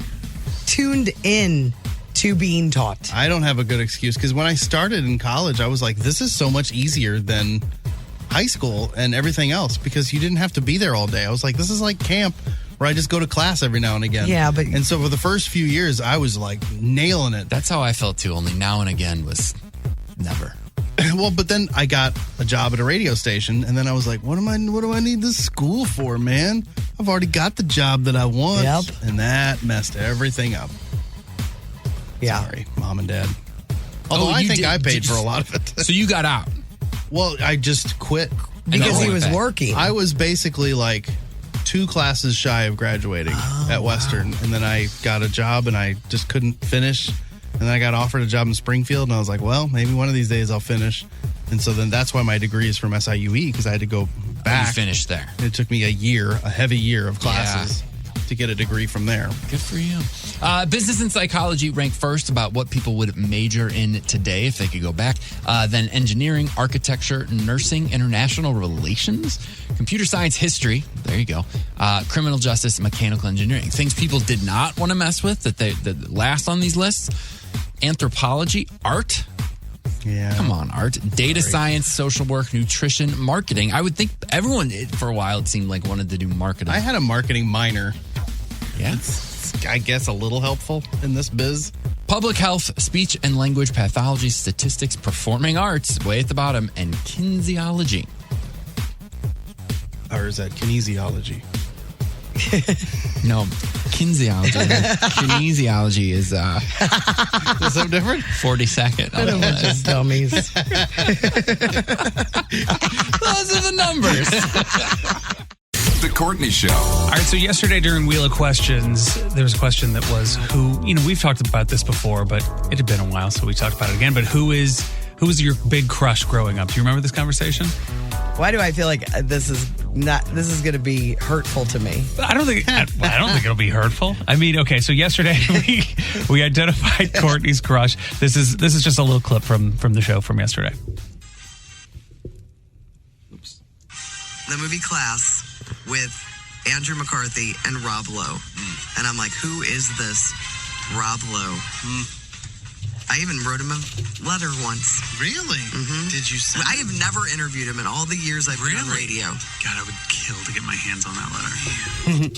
tuned in to being taught. I don't have a good excuse because when I started in college, I was like, this is so much easier than high school and everything else because you didn't have to be there all day. I was like, this is like camp where I just go to class every now and again. Yeah, and so for the first few years, I was like nailing it. That's how I felt too, only now and again was never. Well, but then I got a job at a radio station, and then I was like, what do I need this school for, man? I've already got the job that I want. Yep. And that messed everything up. Yeah. Sorry, Mom and Dad. Although I think I paid for a lot of it. So you got out? Well, I just quit. Because he was working. I was basically like 2 classes shy of graduating at Western, and then I got a job, and I just couldn't finish. And then I got offered a job in Springfield, and I was like, well, maybe one of these days I'll finish. And so then that's why my degree is from SIUE, because I had to go back. You finished there. It took me a heavy year of classes to get a degree from there. Good for you. Business and psychology ranked first about what people would major in today if they could go back. Then engineering, architecture, nursing, international relations, computer science, history. There you go. Criminal justice, mechanical engineering. Things people did not want to mess with that last on these lists. Anthropology, art. Yeah. Come on, art. Data science, social work, nutrition, marketing. I would think everyone, for a while, it seemed like wanted to do marketing. I had a marketing minor. Yeah. It's, I guess, a little helpful in this biz. Public health, speech and language pathology, statistics, performing arts, way at the bottom, and kinesiology. Or is that kinesiology? No, kinesiology. Kinesiology is Is something different? 42nd. What a bunch of dummies. Those are the numbers. The Courtney Show. All right, so yesterday during Wheel of Questions, there was a question that was who, we've talked about this before, but it had been a while, so we talked about it again. But who was your big crush growing up? Do you remember this conversation? Why do I feel like this is going to be hurtful to me? I don't think it'll be hurtful. I mean, okay, so yesterday we identified Courtney's crush. This is just a little clip from the show from yesterday. Oops. The movie Class with Andrew McCarthy and Rob Lowe. And I'm like, who is this Rob Lowe? I even wrote him a letter once. Really? Mm-hmm. Did you send I have never interviewed him in all the years I've been on radio. God, I would kill to get my hands on that letter.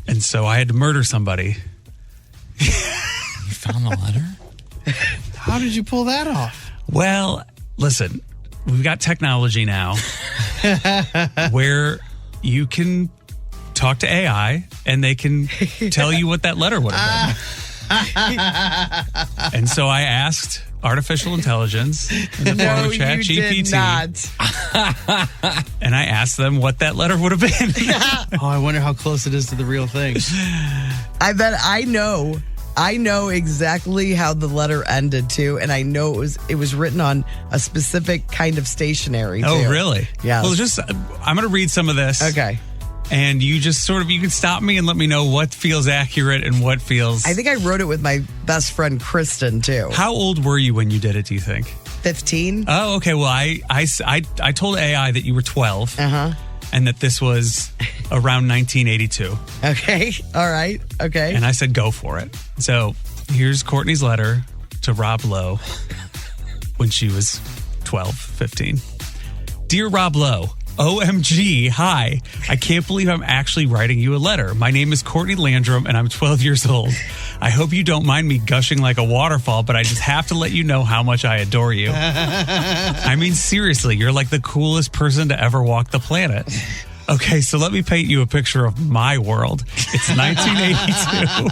And so I had to murder somebody. You found the letter? How did you pull that off? Well, listen, we've got technology now where you can talk to AI and they can tell you what that letter would have been. And so I asked artificial intelligence in the form of ChatGPT. And I asked them what that letter would have been. Oh, I wonder how close it is to the real thing. I bet I know exactly how the letter ended too, and I know it was written on a specific kind of stationery too. Oh, really? Yeah. Well, I'm going to read some of this. Okay. And you just you can stop me and let me know what feels accurate and what feels... I think I wrote it with my best friend, Kristen, too. How old were you when you did it, do you think? 15. Oh, okay. Well, I told AI that you were 12. Uh-huh. And that this was around 1982. Okay. All right. Okay. And I said, go for it. So here's Courtney's letter to Rob Lowe when she was 12, 15. Dear Rob Lowe, OMG, hi. I can't believe I'm actually writing you a letter. My name is Courtney Landrum, and I'm 12 years old. I hope you don't mind me gushing like a waterfall, but I just have to let you know how much I adore you. I mean, seriously, you're like the coolest person to ever walk the planet. Okay, so let me paint you a picture of my world. It's 1982.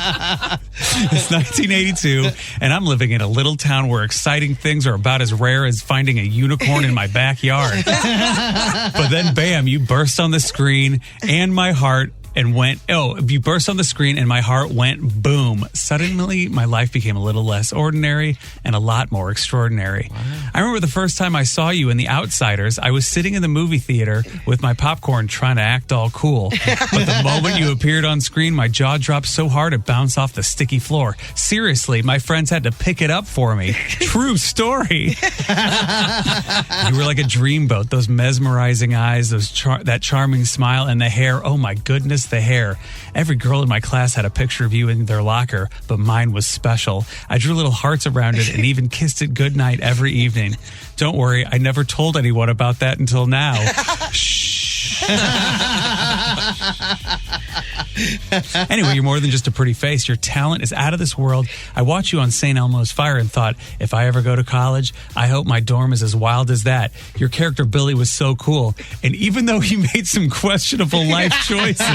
It's 1982, and I'm living in a little town where exciting things are about as rare as finding a unicorn in my backyard. But then, bam, you burst on the screen and my heart, and went, you burst on the screen and my heart went boom. Suddenly, my life became a little less ordinary and a lot more extraordinary. Wow. I remember the first time I saw you in The Outsiders, I was sitting in the movie theater with my popcorn trying to act all cool. But the moment you appeared on screen, my jaw dropped so hard it bounced off the sticky floor. Seriously, my friends had to pick it up for me. True story. You were like a dreamboat. Those mesmerizing eyes, that charming smile, and the hair. Oh my goodness, the hair. Every girl in my class had a picture of you in their locker, but mine was special. I drew little hearts around it and even kissed it goodnight every evening. Don't worry, I never told anyone about that until now. Shh. Anyway, you're more than just a pretty face. Your talent is out of this world. I watched you on St. Elmo's Fire and thought, if I ever go to college, I hope my dorm is as wild as that. Your character Billy was so cool. And even though he made some questionable life choices.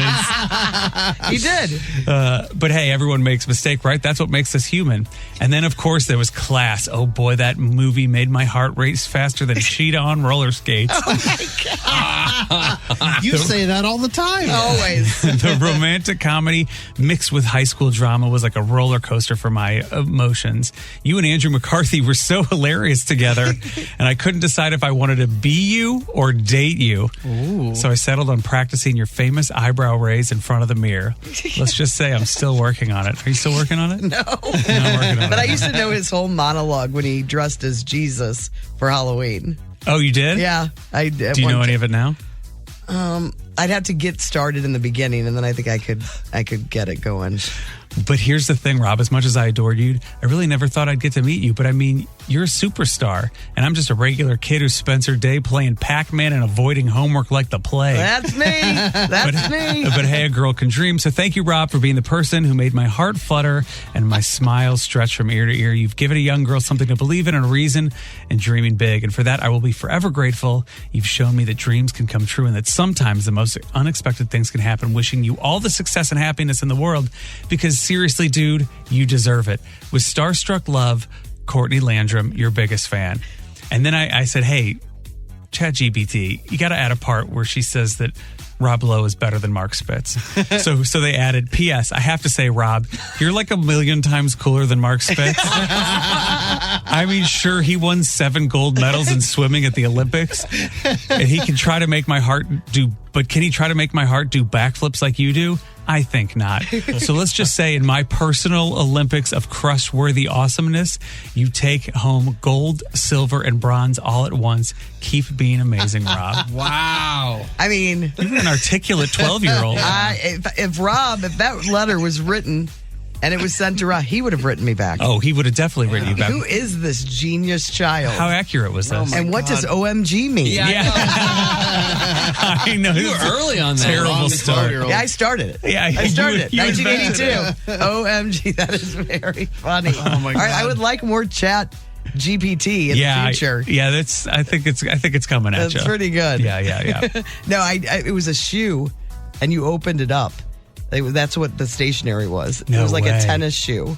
He did. But hey, everyone makes a mistake, right? That's what makes us human. And then, of course, there was Class. Oh boy, that movie made my heart race faster than Cheetah on roller skates. Oh my God. You say that all the time. Always. The romantic comedy mixed with high school drama was like a roller coaster for my emotions. You and Andrew McCarthy were so hilarious together, and I couldn't decide if I wanted to be you or date you. Ooh. So I settled on practicing your famous eyebrow raise in front of the mirror. Let's just say I'm still working on it. Are you still working on it? No. But I used to know his whole monologue when he dressed as Jesus for Halloween. Oh, you did? Yeah, I did. Do you know any of it now? I'd have to get started in the beginning, and then I think I could get it going. But here's the thing, Rob. As much as I adored you, I really never thought I'd get to meet you. But I mean, you're a superstar, and I'm just a regular kid who spends her day playing Pac-Man and avoiding homework like the plague. That's me. That's me. But hey, a girl can dream. So thank you, Rob, for being the person who made my heart flutter and my smile stretch from ear to ear. You've given a young girl something to believe in and a reason in dreaming big. And for that, I will be forever grateful. You've shown me that dreams can come true and that sometimes the most unexpected things can happen. Wishing you all the success and happiness in the world, because seriously, dude, you deserve it. With starstruck love, Courtney Landrum, your biggest fan. And then I said, hey, ChatGPT, you got to add a part where she says that Rob Lowe is better than Mark Spitz. So they added, P.S. I have to say, Rob, you're like 1,000,000 times cooler than Mark Spitz. I mean, sure, he won 7 gold medals in swimming at the Olympics, and he can try to make my heart do, but can he try to make my heart do backflips like you do? I think not. So let's just say in my personal Olympics of crush-worthy awesomeness, you take home gold, silver, and bronze all at once. Keep being amazing, Rob. Wow. I mean, you're an articulate 12-year-old. If that letter was written and it was sent to Rob, he would have written me back. Oh, he would have definitely written you back. Who is this genius child? How accurate was this? And what does OMG mean? Yeah. I know. You were early on that. Terrible start. Yeah, I started it. Yeah, I started it. you 1982. OMG, that is very funny. Oh my God. All right, I would like more chat GPT in the future. I think it's coming at you. That's pretty good. Yeah. No, it was a shoe, and you opened it up. That's what the stationery was. No it was like way. a tennis shoe,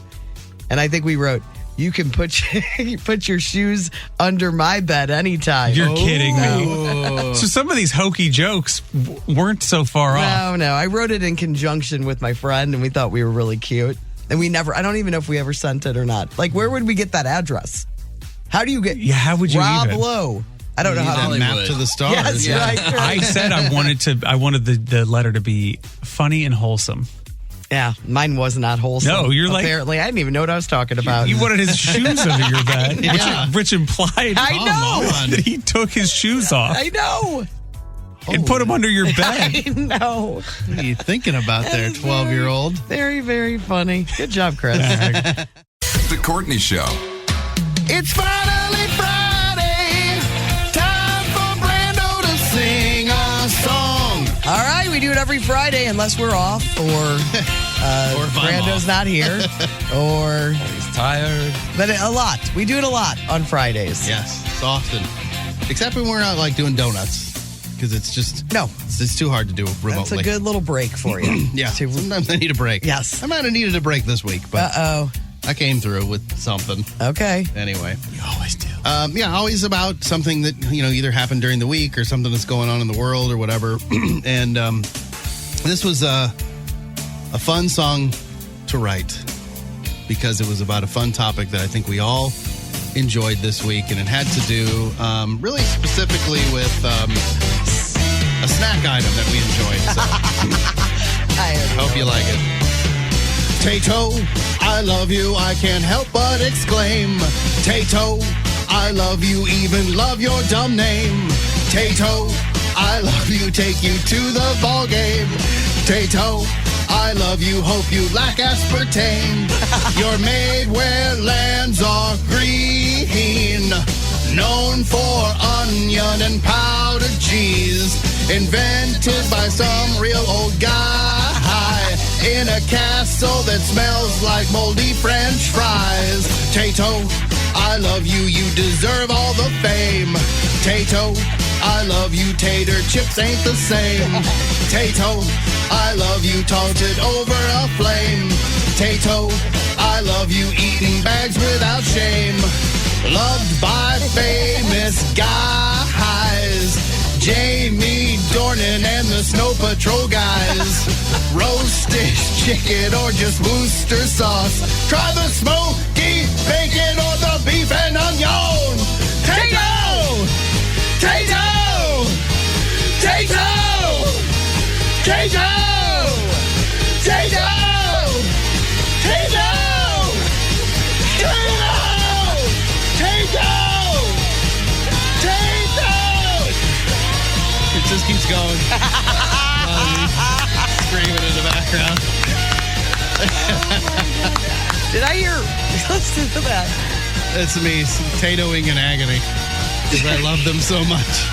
and I think we wrote, "You can put your shoes under my bed anytime." You're kidding me. So some of these hokey jokes weren't so far off. No. I wrote it in conjunction with my friend, and we thought we were really cute. And I don't even know if we ever sent it or not. Like, where would we get that address? How do you get? Yeah, how would you Rob even? Lowe. I don't know how to map to the stars. Yes, right. I said I wanted the letter to be funny and wholesome. Yeah, mine was not wholesome. No, you're like... Apparently, I didn't even know what I was talking about. You wanted his shoes under your bed, which implied I know. that he took his shoes off I know. and put them under your bed. I know. What are you thinking about there, 12-year-old? Very, very funny. Good job, Chris. The Courtney Show. It's finally Friday. Time for Brando to sing a song. All right, we do it every Friday unless we're off or Brando's not here or He's tired. But a lot. We do it a lot on Fridays. Yes, it's often. Except when we're not like doing donuts. Because it's just it's too hard to do remotely. That's a good little break for you. Yeah, sometimes I need a break. Yes. I might have needed a break this week, but I came through with something. Okay. Anyway. You always do. Always about something that, either happened during the week or something that's going on in the world or whatever. And This was a fun song to write because it was about a fun topic that I think we all enjoyed this week, and it had to do really specifically with a snack item that we enjoyed. So I hope you like it. Tato, I love you, I can't help but exclaim. Tato, I love you, even love your dumb name. Tato, I love you, take you to the ball game. Tato, I love you, hope you lack aspartame. You're made where lands are green, known for onion and powdered cheese, invented by some real old guy in a castle that smells like moldy French fries. Tato, I love you, you deserve all the fame. Tato, I love you, tater chips ain't the same. Tato, I love you, toasted over a flame. Tato, I love you, eating bags without shame. Loved by famous guys, Jamie Dornan and the Snow Patrol guys. Roasted chicken or just Worcester sauce. Try the smoky bacon or the beef and onion. Tato! Tato! Tato! Tato! Tato! Tato! It just keeps going. Screaming in the background. Did I hear? Listen to that. That's me, tatoing in agony. Because I love them so much.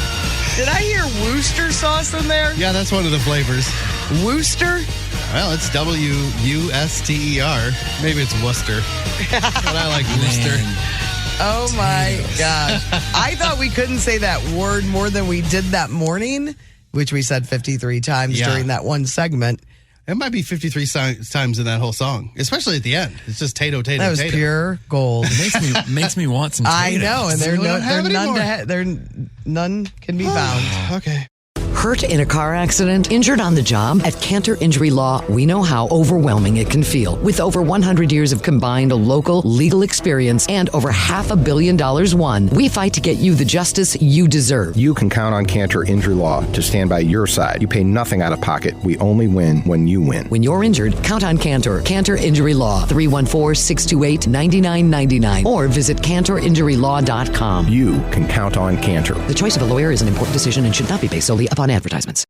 Did I hear Worcester sauce in there? Yeah, that's one of the flavors. Worcester? Well, it's W-U-S-T-E-R. Maybe it's Worcester. But I like Worcester. Oh my gosh. I thought we couldn't say that word more than we did that morning, which we said 53 times during that one segment. It might be 53 times in that whole song, especially at the end. It's just Tato, Tato, That was Tato. pure gold. It makes me want some I Tatos. know, and none can be found. Okay. Hurt in a car accident? Injured on the job? At Cantor Injury Law, we know how overwhelming it can feel. With over 100 years of combined local legal experience and over $500 million won, we fight to get you the justice you deserve. You can count on Cantor Injury Law to stand by your side. You pay nothing out of pocket. We only win when you win. When you're injured, count on Cantor. Cantor Injury Law, 314-628-9999, or visit CantorInjuryLaw.com. You can count on Cantor. The choice of a lawyer is an important decision and should not be based solely upon advertisements.